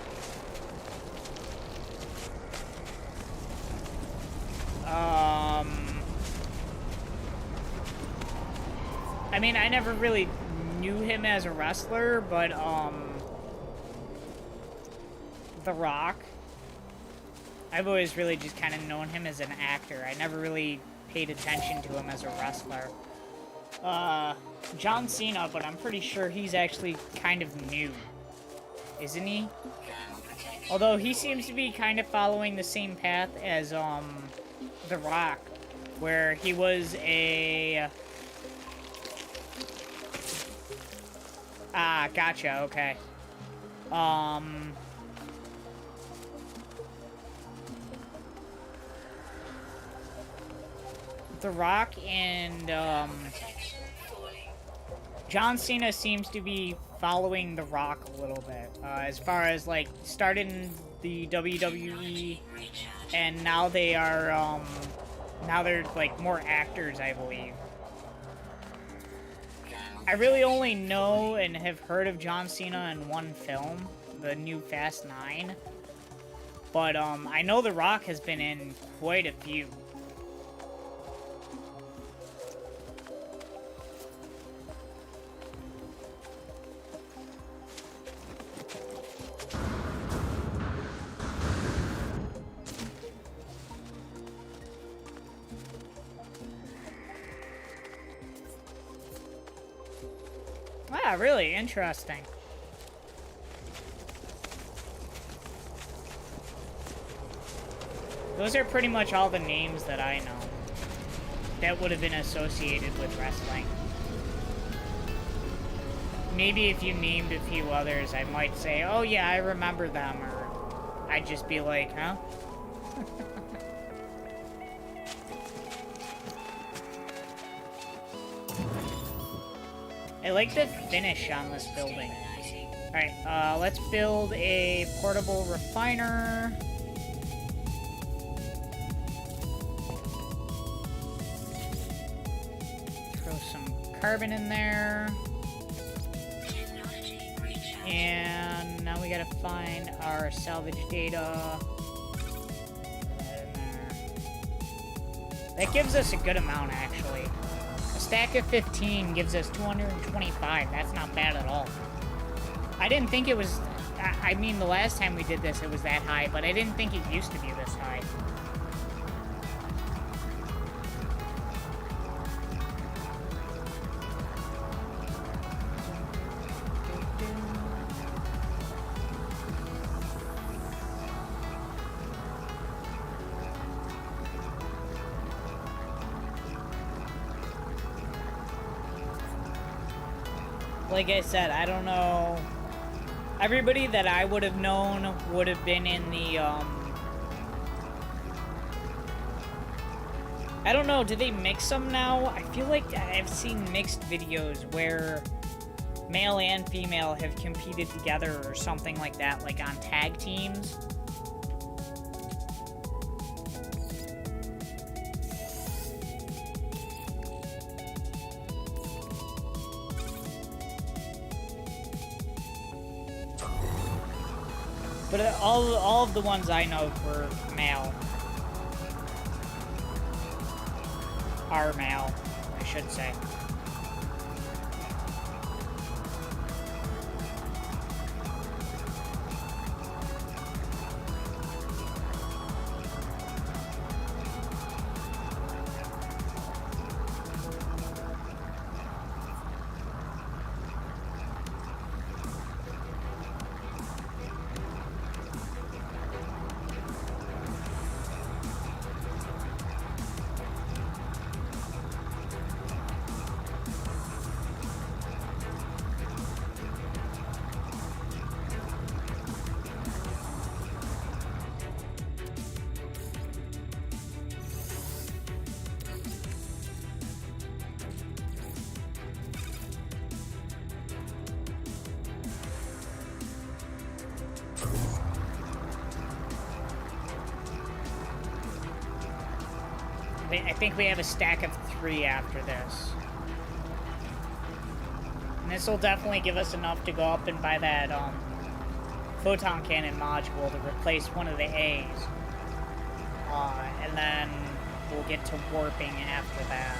I mean, I never really knew him as a wrestler, but, The Rock. I've always really just kind of known him as an actor. I never really paid attention to him as a wrestler. John Cena, but I'm pretty sure he's actually kind of new. Isn't he? Although he seems to be kind of following the same path as, The Rock, where he was a... Ah, gotcha, okay. The Rock and, John Cena seems to be following The Rock a little bit, as far as, like, starting the WWE, and now they are, now they're, like, more actors, I believe. I really only know and have heard of John Cena in one film, the new Fast 9, but, I know The Rock has been in quite a few. Wow, really interesting. Those are pretty much all the names that I know that would have been associated with wrestling. Maybe if you named a few others, I might say, oh yeah, I remember them, or I'd just be like, huh? I like the finish on this building. Alright, let's build a portable refiner. Throw some carbon in there. And now we gotta find our salvage data. Put that in there. That gives us a good amount, actually. A stack of 15 gives us 225. That's not bad at all. I didn't think it was... I mean, the last time we did this, it was that high, but I didn't think it used to be this high. Like I said, I don't know. Everybody that I would have known would have been in the, I don't know, do they mix them now? I feel like I've seen mixed videos where male and female have competed together or something like that, like on tag teams. But all of the ones I know were male. Are male, I should say. I think we have a stack of 3 after this. And this will definitely give us enough to go up and buy that, photon cannon module to replace one of the A's. And then we'll get to warping after that.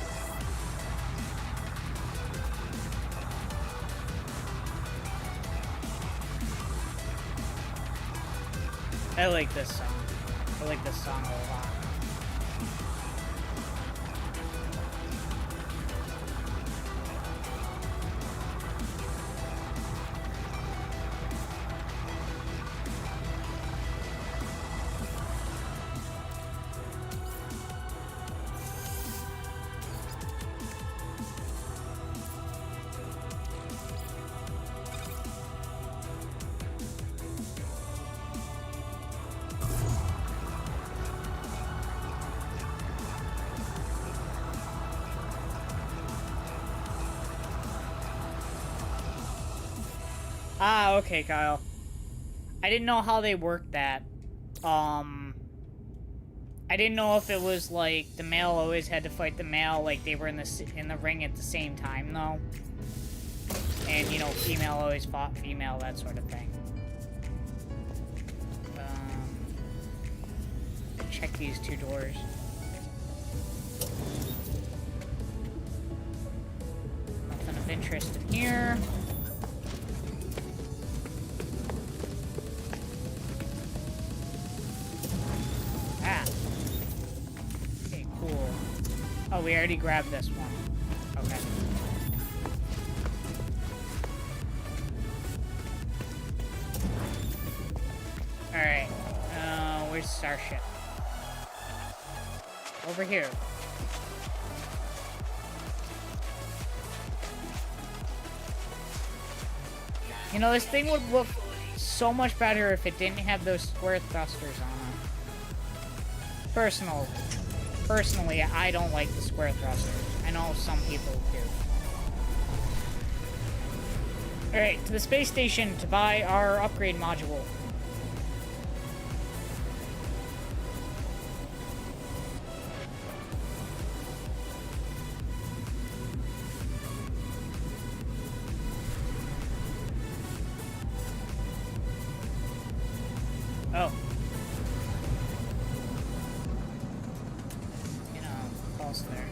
I like this song. I like this song a lot. Ah, okay, Kyle. I didn't know how they worked that. I didn't know if it was like the male always had to fight the male, like they were in the ring at the same time, though. And you know, female always fought female, that sort of thing. Check these two doors. Nothing of interest in here. Oh, we already grabbed this one. Okay. Alright. Where's Starship? Over here. You know, this thing would look so much better if it didn't have those square thrusters on it. Personally, I don't like the square thrusters. I know some people do. Alright, to the space station to buy our upgrade module. Oh. There.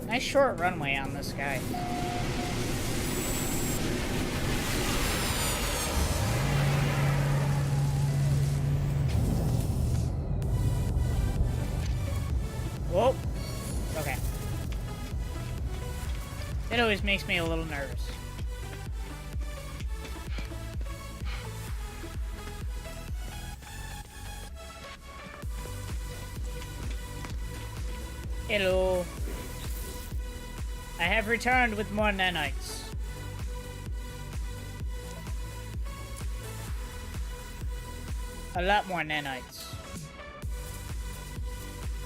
Nice short runway on this guy. Whoa. Okay. It always makes me a little nervous. Hello. I have returned with more nanites. A lot more nanites.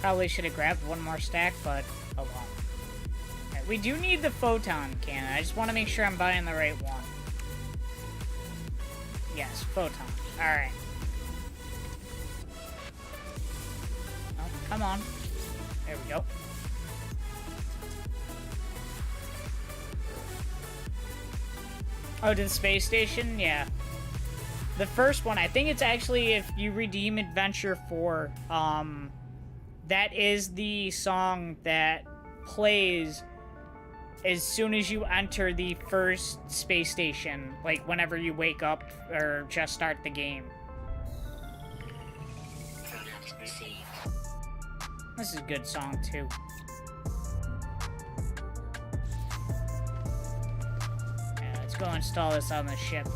Probably should have grabbed one more stack, but oh well. Right, we do need the photon cannon. I just want to make sure I'm buying the right one. Yes, photon. Alright. Oh, come on. There we go. Oh, to the space station? Yeah. The first one, I think it's actually if you redeem Adventure 4, that is the song that plays as soon as you enter the first space station, like whenever you wake up or just start the game. This is a good song too. Yeah, let's go install this on the ship.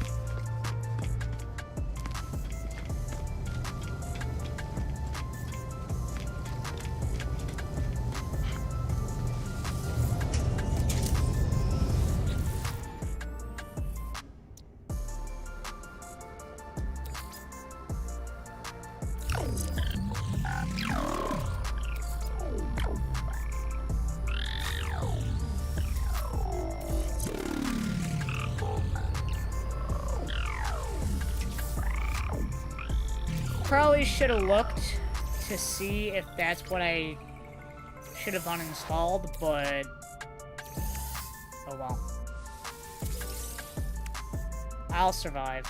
Probably should have looked to see if that's what I should have uninstalled, but oh well. I'll survive.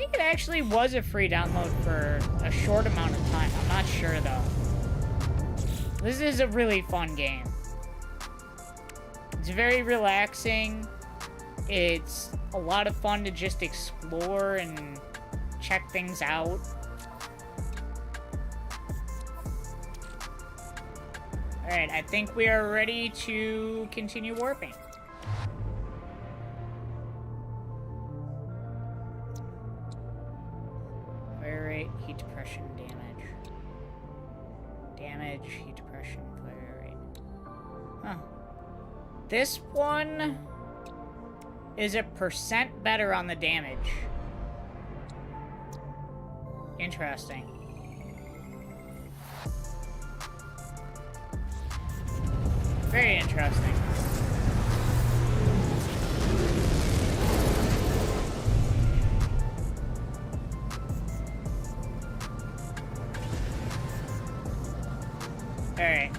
think it actually was a free download for a short amount of time. I'm not sure, though. This is a really fun game. It's very relaxing. It's a lot of fun to just explore and check things out. Alright, I think we are ready to continue warping. Fire rate, heat depression, damage. Damage, heat depression, fire rate. Huh. This one is a % better on the damage. Interesting. Very interesting. Alright.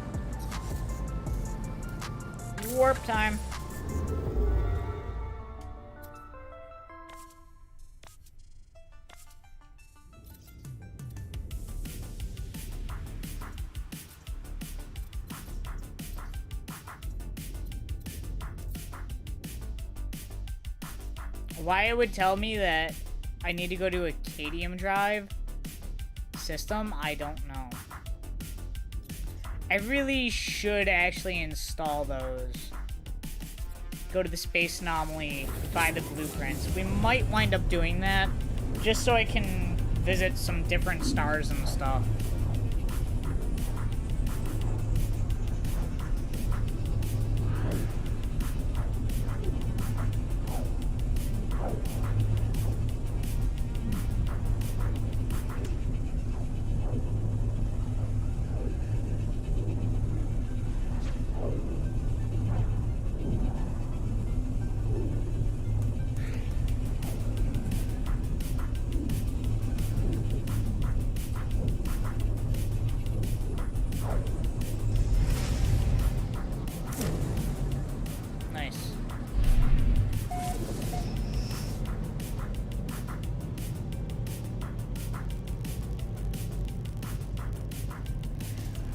Warp time. Why it would tell me that I need to go to a Cadium Drive system, I don't know. I really should actually install those. Go to the Space Anomaly, buy the blueprints. We might wind up doing that, just so I can visit some different stars and stuff.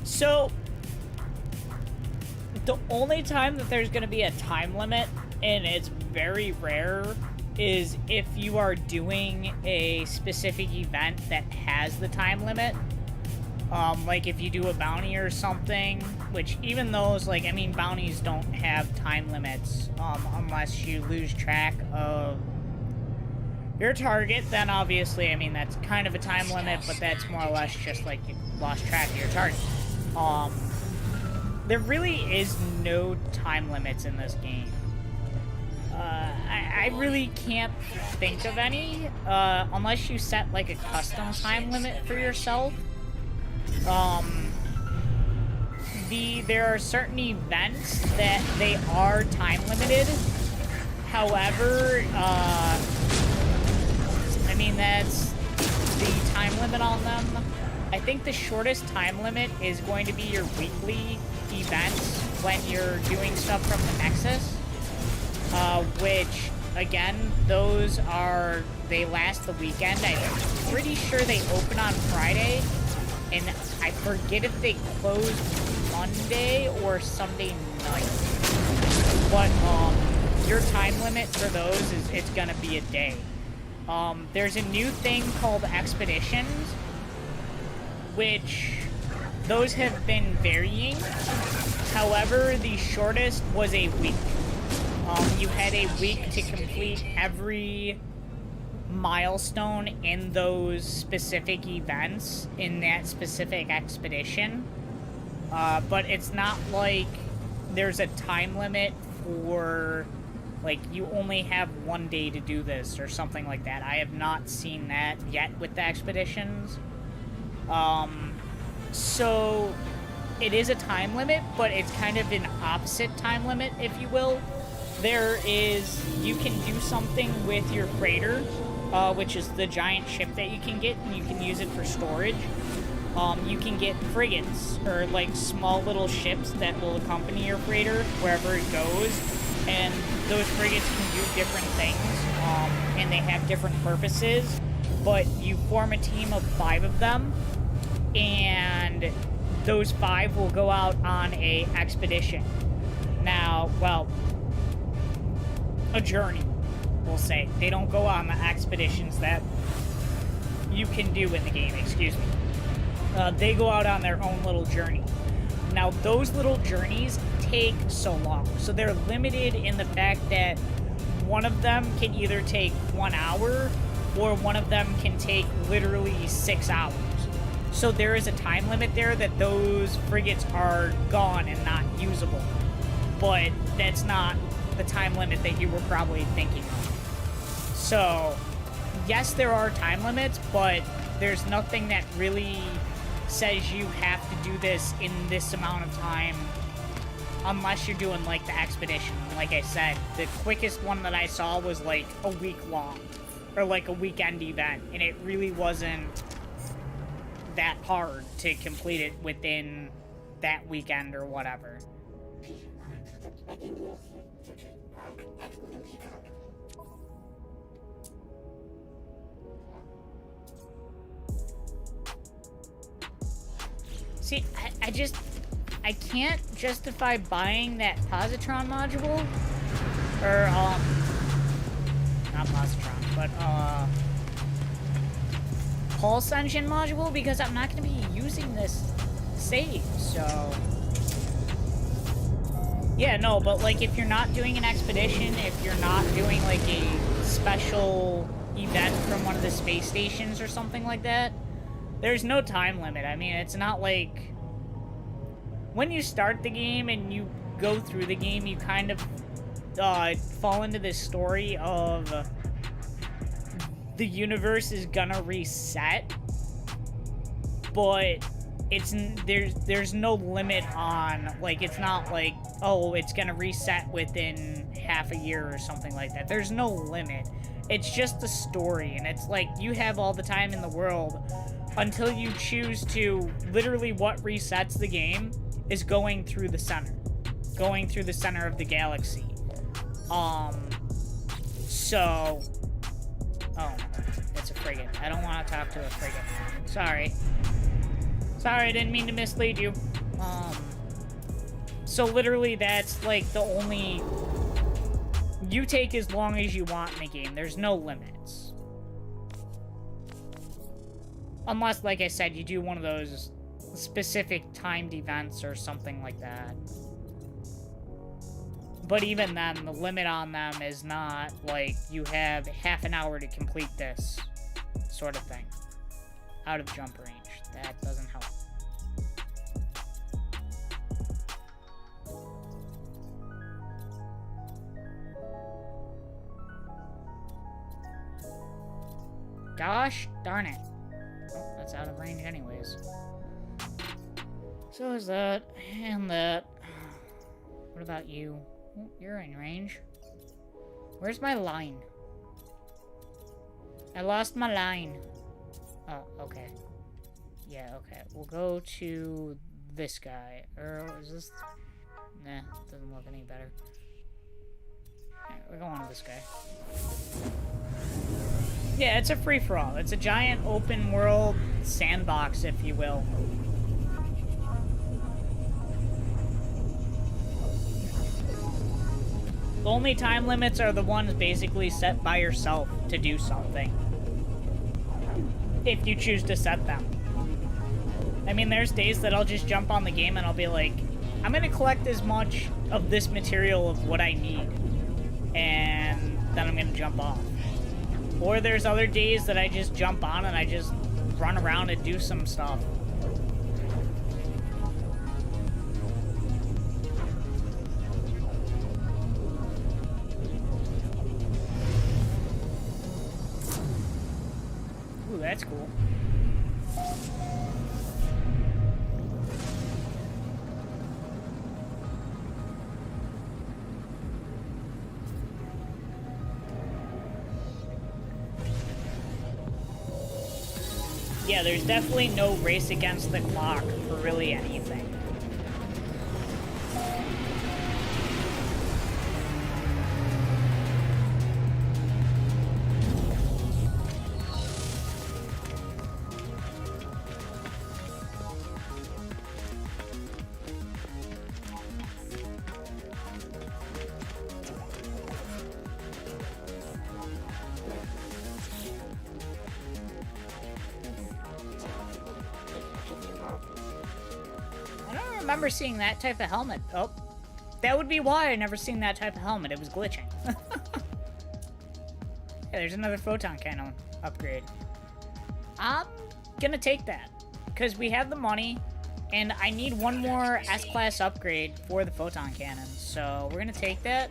So, the only time that there's going to be a time limit, and it's very rare, is if you are doing a specific event that has the time limit. Like if you do a bounty or something, which even those, like, I mean, bounties don't have time limits, unless you lose track of your target, then obviously, I mean, that's kind of a time limit, but that's more or less just like you lost track of your target. There really is no time limits in this game. I really can't think of any, unless you set, like, a custom time limit for yourself. There are certain events that they are time limited. However, I mean, that's the time limit on them. I think the shortest time limit is going to be your weekly events when you're doing stuff from the Nexus, which, again, those are, they last the weekend. I'm pretty sure they open on Friday, and I forget if they close Monday or Sunday night. But, your time limit for those is, it's gonna be a day. There's a new thing called Expeditions, which those have been varying. However, the shortest was a week. You had a week to complete every milestone in those specific events in that specific expedition. But it's not like there's a time limit for, like, you only have one day to do this or something like that. I have not seen that yet with the expeditions. So it is a time limit, but it's kind of an opposite time limit, if you will. There is, you can do something with your freighter, which is the giant ship that you can get, and you can use it for storage. You can get frigates, or like small little ships that will accompany your freighter wherever it goes, and those frigates can do different things, and they have different purposes. but you form a team of 5 of them, and those 5 will go out on a expedition. Now, well, a journey, we'll say. They don't go on the expeditions that you can do in the game, excuse me. They go out on their own little journey. Now, those little journeys take so long. So they're limited in the fact that one of them can either take 1 hour or one of them can take literally 6 hours. So there is a time limit there that those frigates are gone and not usable. But that's not the time limit that you were probably thinking of. So, yes, there are time limits, but there's nothing that really says you have to do this in this amount of time unless you're doing, like, the expedition. Like I said, the quickest one that I saw was, like, a week long, or, like, a weekend event, and it really wasn't that hard to complete it within that weekend or whatever. See, I can't justify buying that positron module, or, not positron, but, pulse engine module, because I'm not going to be using this save, so... Yeah, no, but, like, if you're not doing an expedition, if you're not doing, like, a special event from one of the space stations or something like that, there's no time limit. I mean, it's not like... When you start the game and you go through the game, you kind of fall into this story of the universe is gonna reset, but it's there's no limit on, like, it's not like, oh, it's gonna reset within half a year or something like that. There's no limit. It's just a story, and it's like you have all the time in the world until you choose to. Literally what resets the game is going through the center of the galaxy. So, oh, it's a frigate. I don't want to talk to a frigate. Sorry, I didn't mean to mislead you. So literally that's like the only... You take as long as you want in the game. There's no limits. Unless, like I said, you do one of those specific timed events or something like that. But even then, the limit on them is not like you have half an hour to complete this sort of thing. Out of jump range. That doesn't help. Gosh darn it. Oh, that's out of range anyways. So is that, and that. What about you? Oh, you're in range. Where's my line? I lost my line. Oh, okay. Yeah, okay. We'll go to this guy. Or is this... Nah, doesn't look any better. Alright, we're going to this guy. Yeah, it's a free-for-all. It's a giant open-world sandbox, if you will. The only time limits are the ones basically set by yourself to do something. If you choose to set them. I mean, there's days that I'll just jump on the game and I'll be like, I'm gonna collect as much of this material of what I need. And then I'm gonna jump off. Or there's other days that I just jump on and I just run around and do some stuff. Ooh, that's cool. Yeah, there's definitely no race against the clock for really anything. remember seeing that type of helmet. Oh, that would be why I never seen that type of helmet. It was glitching. Yeah, there's another photon cannon upgrade. I'm gonna take that because we have the money, and I need one more S-class upgrade for the photon cannon. So we're gonna take that.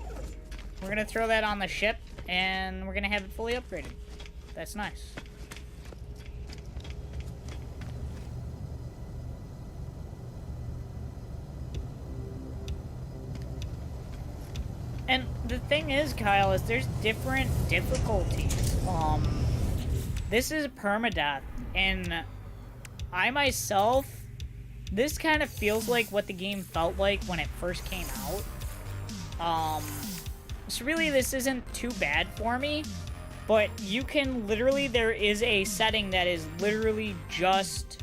We're gonna throw that on the ship, and we're gonna have it fully upgraded. That's nice. And the thing is, Kyle, is there's different difficulties. This is permadeath, and I myself, this kind of feels like what the game felt like when it first came out. So really this isn't too bad for me, but you can literally, there is a setting that is literally just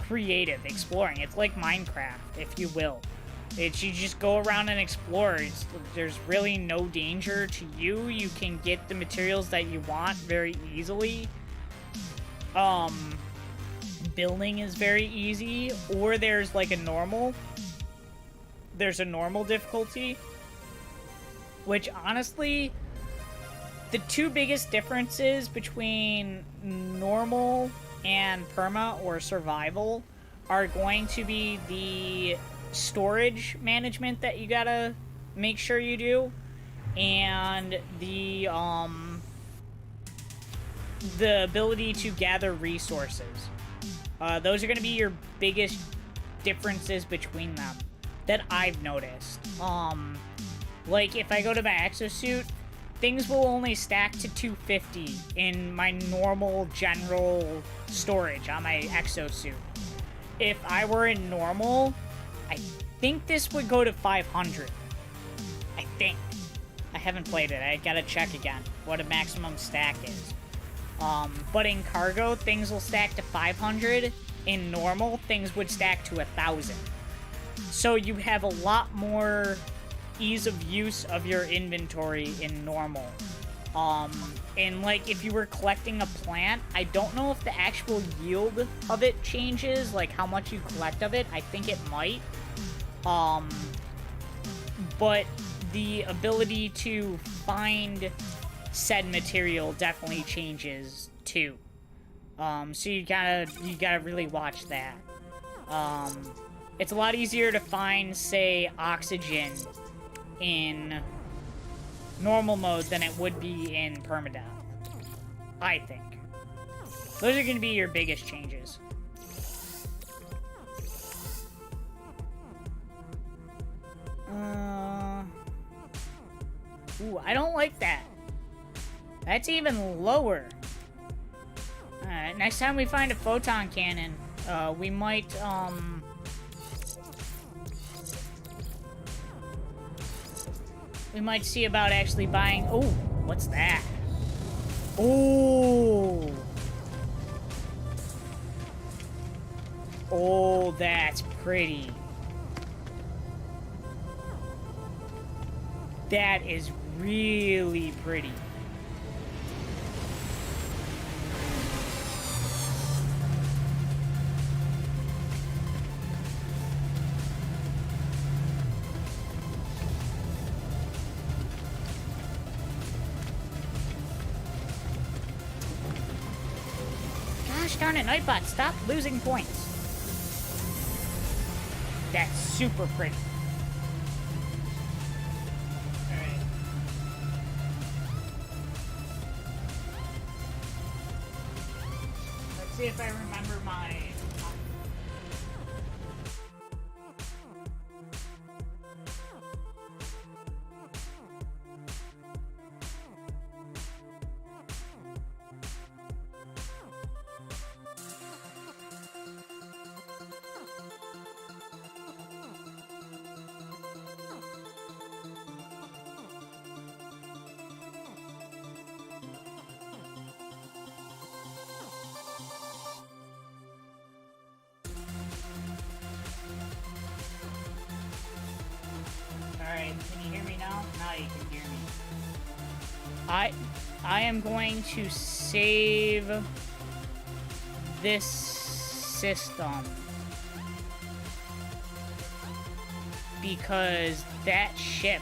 creative, exploring. It's like Minecraft, if you will. It's, you just go around and explore. There's really no danger to you. You can get the materials that you want very easily. Building is very easy, or there's like a normal. There's a normal difficulty, which honestly, the two biggest differences between normal and perma or survival are going to be the storage management that you gotta make sure you do, and the ability to gather resources. Those are gonna be your biggest differences between them that I've noticed. Like if I go to my exosuit, things will only stack to 250 in my normal general storage on my exosuit. If I were in normal, I think this would go to 500. I think. I haven't played it. I gotta check again what a maximum stack is. But in cargo, things will stack to 500. In normal, things would stack to 1,000. So you have a lot more ease of use of your inventory in normal. And like if you were collecting a plant, I don't know if the actual yield of it changes, like how much you collect of it. I think it might. But the ability to find said material definitely changes too. So you gotta really watch that. It's a lot easier to find, say, oxygen in normal mode than it would be in permadeath, I think. Those are going to be your biggest changes. Ooh, I don't like that. That's even lower. Alright, next time we find a photon cannon, we might, we might see about actually buying... Oh, what's that? Oh! Oh, that's pretty. That is really pretty. Gosh darn it, Nightbot, stop losing points. That's super pretty. Alright. Let's see if I remember my... Alright, can you hear me now? Now you can hear me. I am going to save this system. because that ship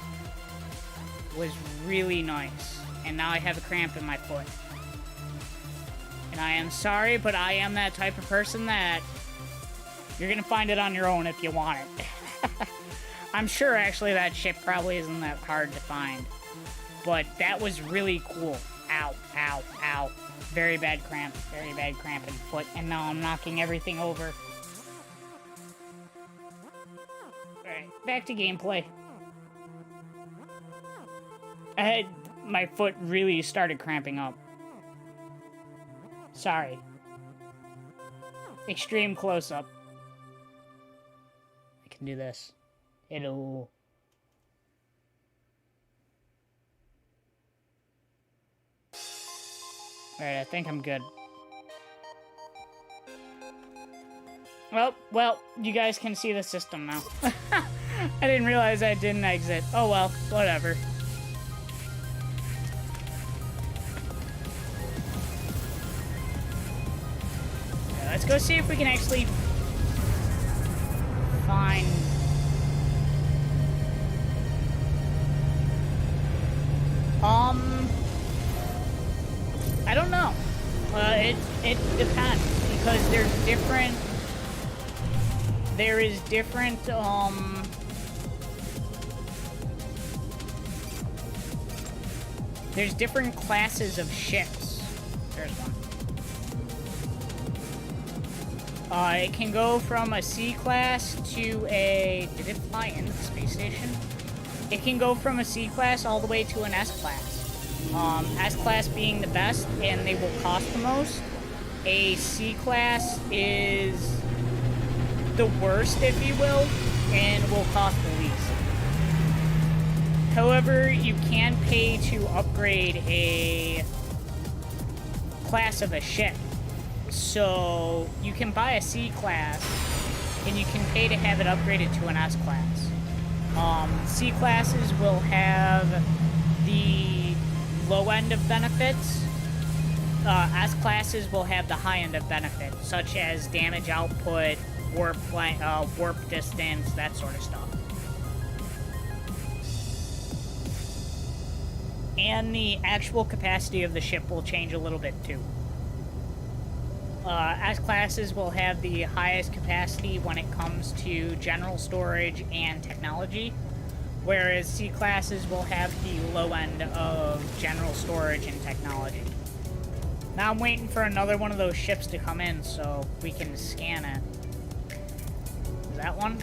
was really nice. And now I have a cramp in my foot. And I am sorry, but I am that type of person that you're gonna find it on your own if you want it. I'm sure actually that ship probably isn't that hard to find. But that was really cool. Ow, ow, ow. Very bad cramp in foot. And now I'm knocking everything over. Alright, back to gameplay. My foot really started cramping up. Sorry. Extreme close-up. I can do this. Hello. Alright, I think I'm good. Well, you guys can see the system now. I didn't realize I didn't exit. Oh well, whatever. Okay, let's go see if we can actually find... I don't know. It depends, because there is different, there's different classes of ships. There's one. It can go from a C class to a... Did it fly into the space station? It can go from a C class all the way to an S class. S class being the best, and they will cost the most. A C class is the worst, if you will, and will cost the least. However, you can pay to upgrade a class of a ship. So, you can buy a C class, and you can pay to have it upgraded to an S class. C classes will have the low end of benefits. S classes will have the high end of benefits, such as damage output, warp distance, that sort of stuff. And the actual capacity of the ship will change a little bit too. S classes will have the highest capacity when it comes to general storage and technology, whereas C classes will have the low end of general storage and technology. Now I'm waiting for another one of those ships to come in so we can scan it. Is that one?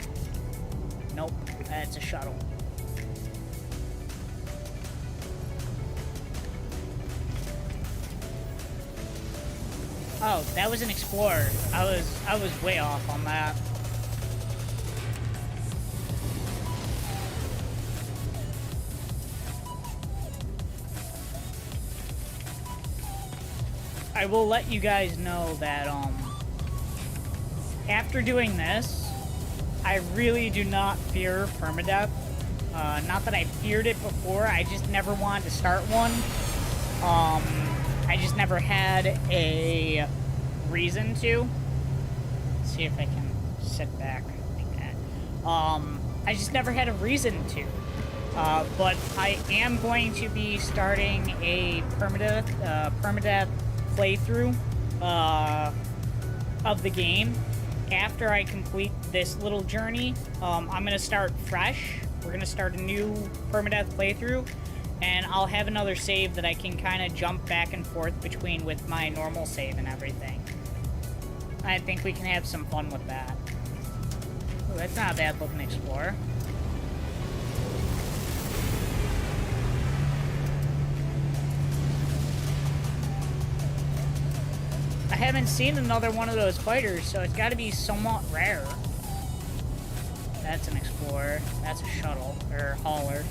Nope, that's a shuttle. Oh, that was an explorer. I was way off on that. I will let you guys know that, after doing this, I really do not fear permadeath. Not that I feared it before, I just never wanted to start one. I just never had a reason to. Let's see if I can sit back like that. I just never had a reason to. But I am going to be starting a permadeath playthrough of the game after I complete this little journey. I'm going to start fresh. We're going to start a new permadeath playthrough, and I'll have another save that I can kind of jump back and forth between with my normal save and everything. I think we can have some fun with that. Ooh, that's not a bad looking explorer. I haven't seen another one of those fighters, so it's got to be somewhat rare. That's an explorer. That's a shuttle, or hauler.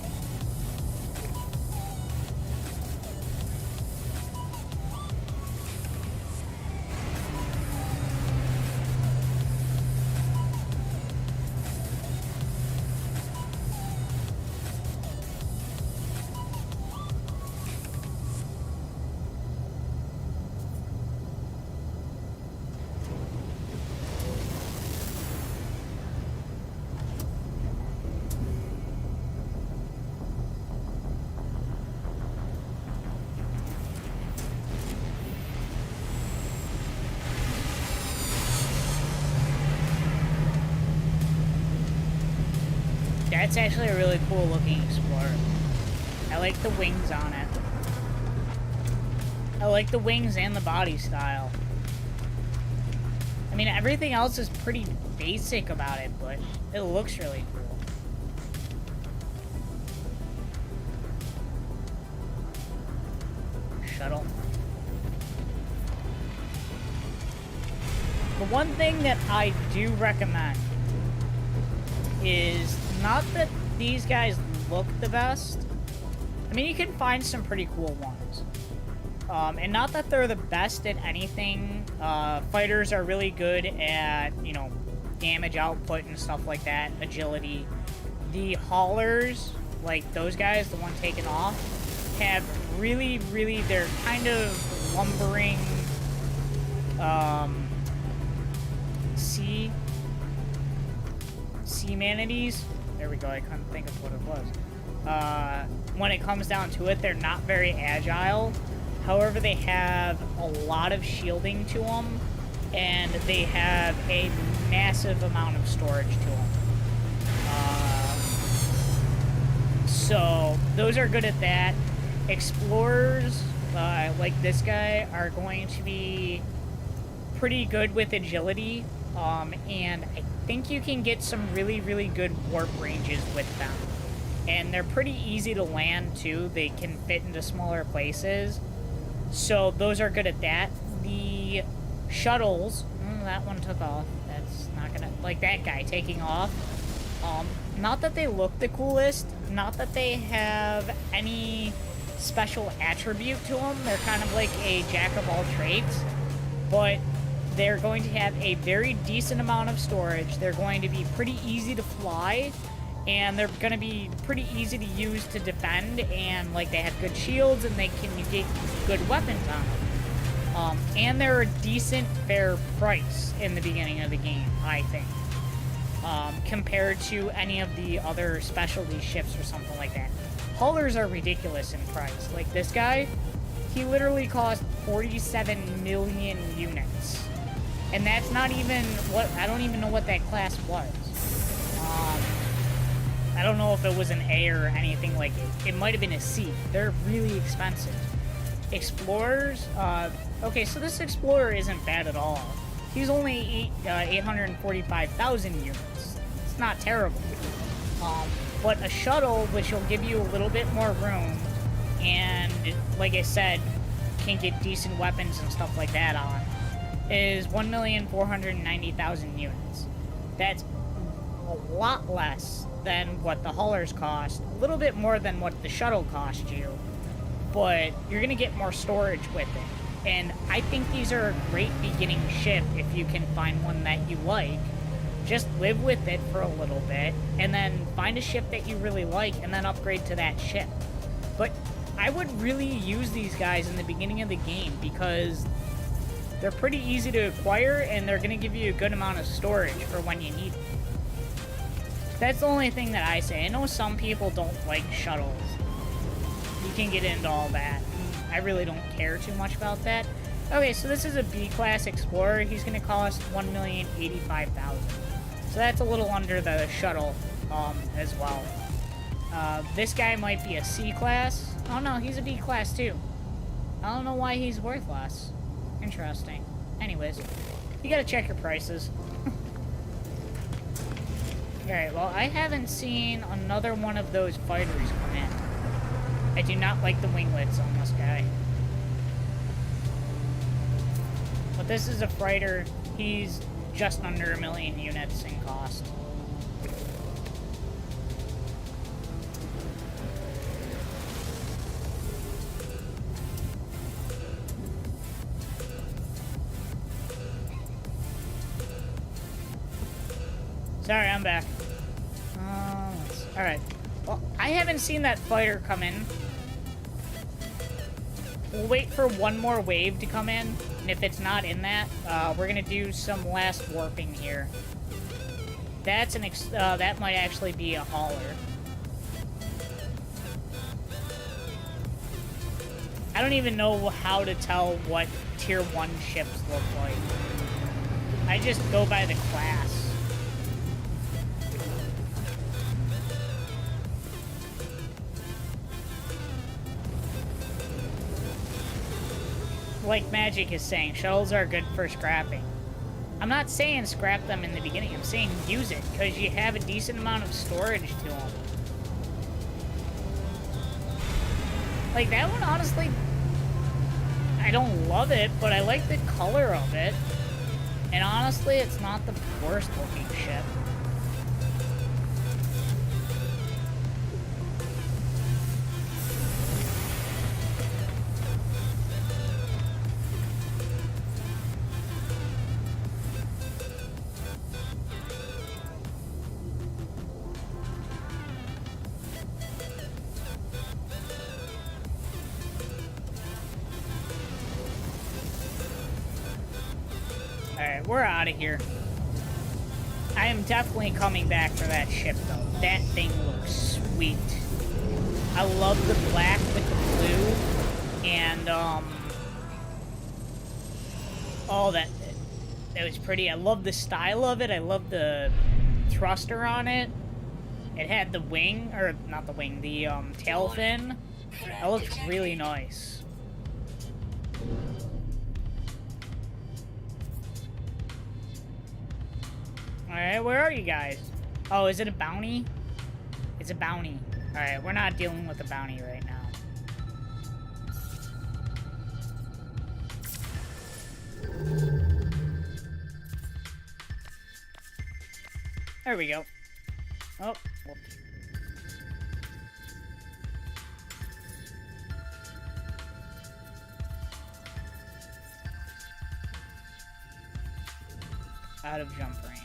That's actually a really cool looking Explorer. I like the wings on it. I like the wings and the body style. I mean, everything else is pretty basic about it, but it looks really cool. Shuttle. The one thing that I do recommend is not that these guys look the best. I mean, you can find some pretty cool ones. And not that they're the best at anything. Fighters are really good at, you know, damage output and stuff like that, agility. The haulers, like those guys, the one taken off, have really, they're kind of lumbering, sea manatees. There we go, I couldn't think of what it was. When it comes down to it, they're not very agile. However, they have a lot of shielding to them, and they have a massive amount of storage to them. So, those are good at that. Explorers, like this guy, are going to be pretty good with agility, and I think you can get some really good warp ranges with them. And they're pretty easy to land, too. They can fit into smaller places. So those are good at that. The shuttles, that one took off. That's not gonna, like that guy taking off. Not that they look the coolest, not that they have any special attribute to them. They're kind of like a jack of all trades, but they're going to have a very decent amount of storage. They're going to be pretty easy to fly, and they're going to be pretty easy to use to defend, and like they have good shields, and they can get good weapons on them. And they're a decent, fair price in the beginning of the game, I think, compared to any of the other specialty ships or something like that. Haulers are ridiculous in price. Like this guy, he literally cost 47 million units. And that's not even what, I don't even know what that class was. I don't know if it was an A or anything like it. It might have been a C. They're really expensive. Explorers, okay, so this Explorer isn't bad at all. He's only 845,000 units. It's not terrible. But a shuttle, which will give you a little bit more room, and like I said, can get decent weapons and stuff like that on, is 1,490,000 units. That's a lot less than what the haulers cost, a little bit more than what the shuttle cost you, but you're gonna get more storage with it. And I think these are a great beginning ship if you can find one that you like. Just live with it for a little bit, and then find a ship that you really like, and then upgrade to that ship. But I would really use these guys in the beginning of the game, because they're pretty easy to acquire, and they're gonna give you a good amount of storage for when you need it. That's the only thing that I say. I know some people don't like shuttles. You can get into all that. I really don't care too much about that. Okay, so this is a B-class Explorer. He's going to cost 1,085,000. So that's a little under the shuttle as well. This guy might be a C-class. Oh no, he's a B-class too. I don't know why he's worth less. Interesting. Anyways, you gotta check your prices. Alright, well, I haven't seen another one of those fighters come in. I do not like the winglets on this guy. But this is a fighter. He's just under 1 million units in cost. Sorry, I'm back. Alright. Well, I haven't seen that fighter come in. We'll wait for one more wave to come in, and if it's not in that, we're gonna do some last warping here. That's that might actually be a hauler. I don't even know how to tell what Tier 1 ships look like. I just go by the class. like Magic is saying, shells are good for scrapping. I'm not saying scrap them in the beginning. I'm saying use it, because you have a decent amount of storage to them. Like, that one, honestly, I don't love it, but I like the color of it. And honestly, it's not the worst looking ship. Alright, we're out of here. I am definitely coming back for that ship, though. That thing looks sweet. I love the black with the blue. And, oh, that was pretty. I love the style of it. I love the thruster on it. It had the wing, or not the wing, the, tail fin. That looks really nice. Alright, where are you guys? Oh, is it a bounty? It's a bounty. Alright, we're not dealing with a bounty right now. There we go. Oh, whoops. Out of jump range.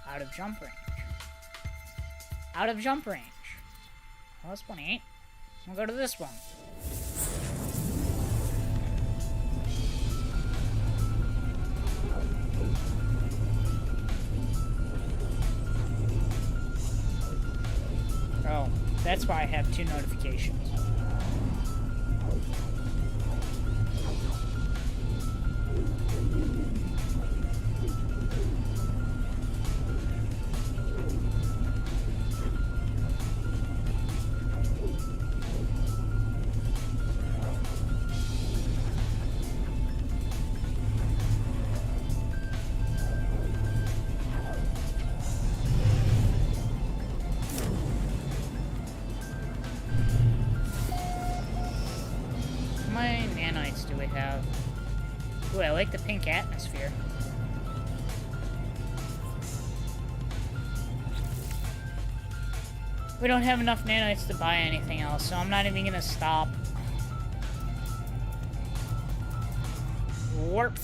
Out of jump range. Out of jump range. Well, this one ain't. We'll go to this one. Oh, that's why I have 2 notifications. Ooh, I like the pink atmosphere. We don't have enough nanites to buy anything else, so I'm not even gonna stop. Warp.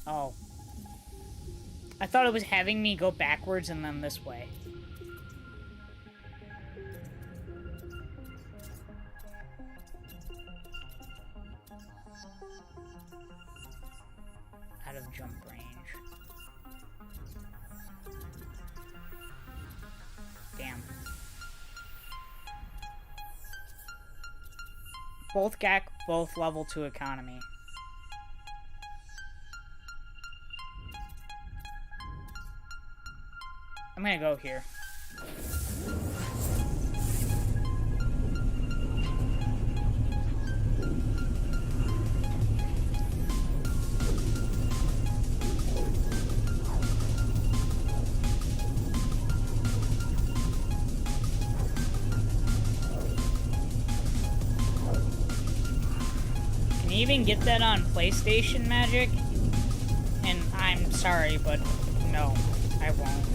Oh. I thought it was having me go backwards and then this way. Out of jump range. Damn. Both GAC, both level 2 economy. I'm gonna go here. Can you even get that on PlayStation, Magic? And I'm sorry, but no, I won't.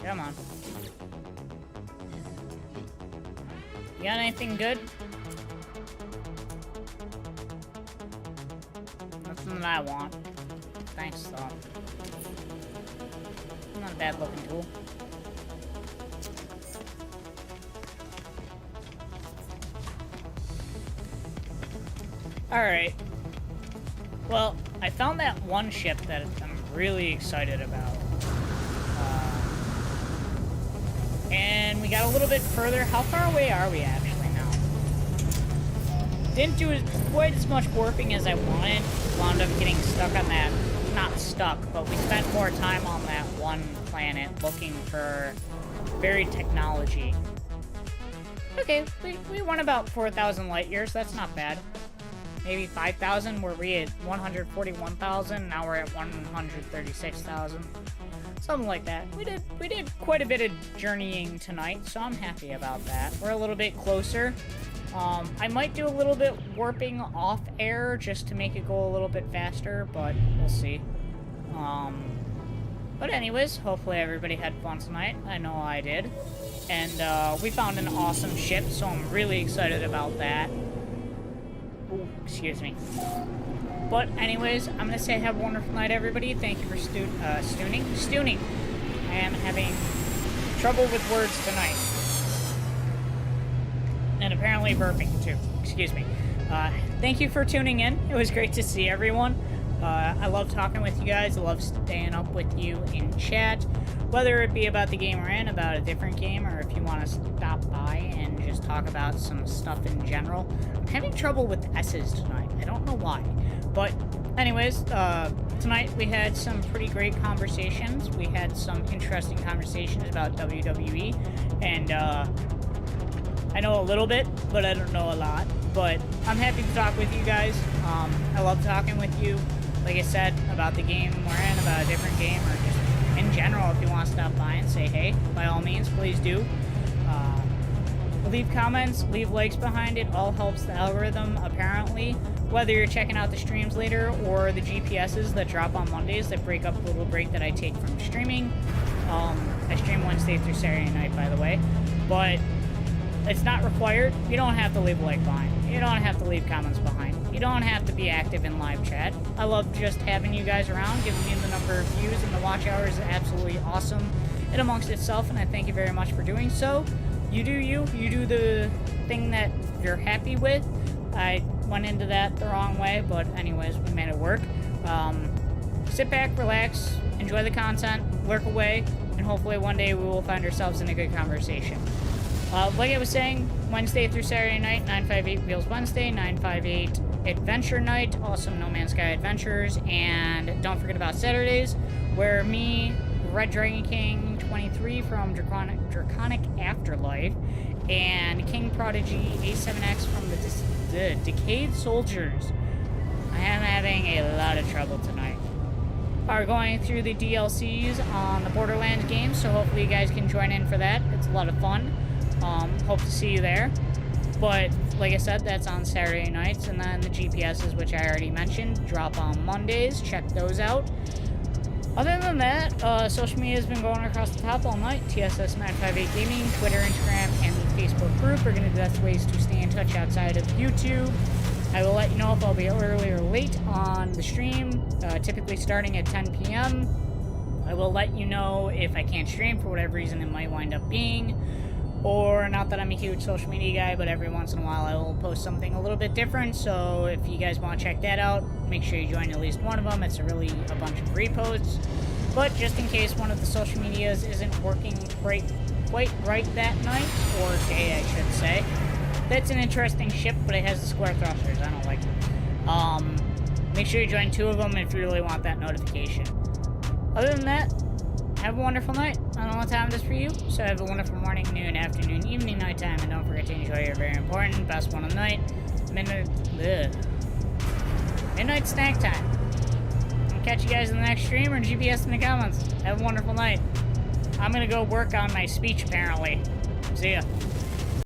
Come on. You got anything good? Nothing that I want. Thanks, though. Not a bad looking tool. Alright. Well, I found that one ship that I'm really excited about. And we got a little bit further. How far away are we actually now? Didn't do quite as much warping as I wanted. Wound up getting stuck on that. Not stuck, but we spent more time on that one planet looking for buried technology. Okay, we went about 4,000 light years. That's not bad. Maybe 5,000. Were we at 141,000? Now we're at 136,000. Something like that. We did quite a bit of journeying tonight, so I'm happy about that. We're a little bit closer. I might do a little bit warping off air just to make it go a little bit faster, but we'll see. But anyways, hopefully everybody had fun tonight. I know I did. And we found an awesome ship, so I'm really excited about that. Ooh, excuse me. But anyways, I'm gonna say have a wonderful night, everybody. Thank you for stooning. I am having trouble with words tonight. And apparently burping, too. Excuse me. Thank you for tuning in. It was great to see everyone. I love talking with you guys. I love staying up with you in chat. Whether it be about the game we're in, about a different game, or if you want to stop by and just talk about some stuff in general. I'm having trouble with S's tonight. I don't know why. But anyways, tonight we had some pretty great conversations. We had some interesting conversations about WWE. And I know a little bit, but I don't know a lot. But I'm happy to talk with you guys. I love talking with you. Like I said, about the game we're in, about a different game, or just in general, if you want to stop by and say hey, by all means, please do. Leave comments, leave likes behind it. All helps the algorithm, apparently. Whether you're checking out the streams later or the GPSs that drop on Mondays that break up the little break that I take from streaming. I stream Wednesday through Saturday night, by the way. But it's not required. You don't have to leave a like behind. You don't have to leave comments behind. You don't have to be active in live chat. I love just having you guys around. Giving me the number of views and the watch hours is absolutely awesome in amongst itself, and I thank you very much for doing so. You do you. You do the thing that you're happy with. I went into that the wrong way, but anyways, we made it work. Sit back, relax, enjoy the content, lurk away, and hopefully one day we will find ourselves in a good conversation. Like I was saying, Wednesday through Saturday night, 958 Wheels Wednesday, 958 Adventure Night, also No Man's Sky Adventures, and don't forget about Saturdays, where me, Red Dragon King 23 from Draconic Afterlife, and King Prodigy A7X from the Decayed Soldiers. I am having a lot of trouble tonight. Are going through the DLCs on the Borderlands game, so hopefully you guys can join in for that. It's a lot of fun. Hope to see you there. But like I said, that's on Saturday nights, and then the GPSs, which I already mentioned, drop on Mondays. Check those out. Other than that, social media has been going across the top all night. TSS958 Gaming, Twitter, Instagram, and the Facebook group are going to be the best ways to stay in touch outside of YouTube. I will let you know if I'll be early or late on the stream, typically starting at 10 p.m. I will let you know if I can't stream for whatever reason it might wind up being. Or, not that I'm a huge social media guy, but every once in a while I will post something a little bit different. So if you guys want to check that out, make sure you join at least one of them. It's really a bunch of reposts. But just in case one of the social medias isn't working quite right that night, or day I should say. That's an interesting ship, but it has the square thrusters. I don't like it. Make sure you join two of them if you really want that notification. Other than that, have a wonderful night. I don't know what time it is for you, so have a wonderful morning, noon, afternoon, evening, nighttime, and don't forget to enjoy your very important best one of the night, midnight snack time. I'll catch you guys in the next stream or GPS in the comments. Have a wonderful night. I'm gonna go work on my speech, apparently. See ya.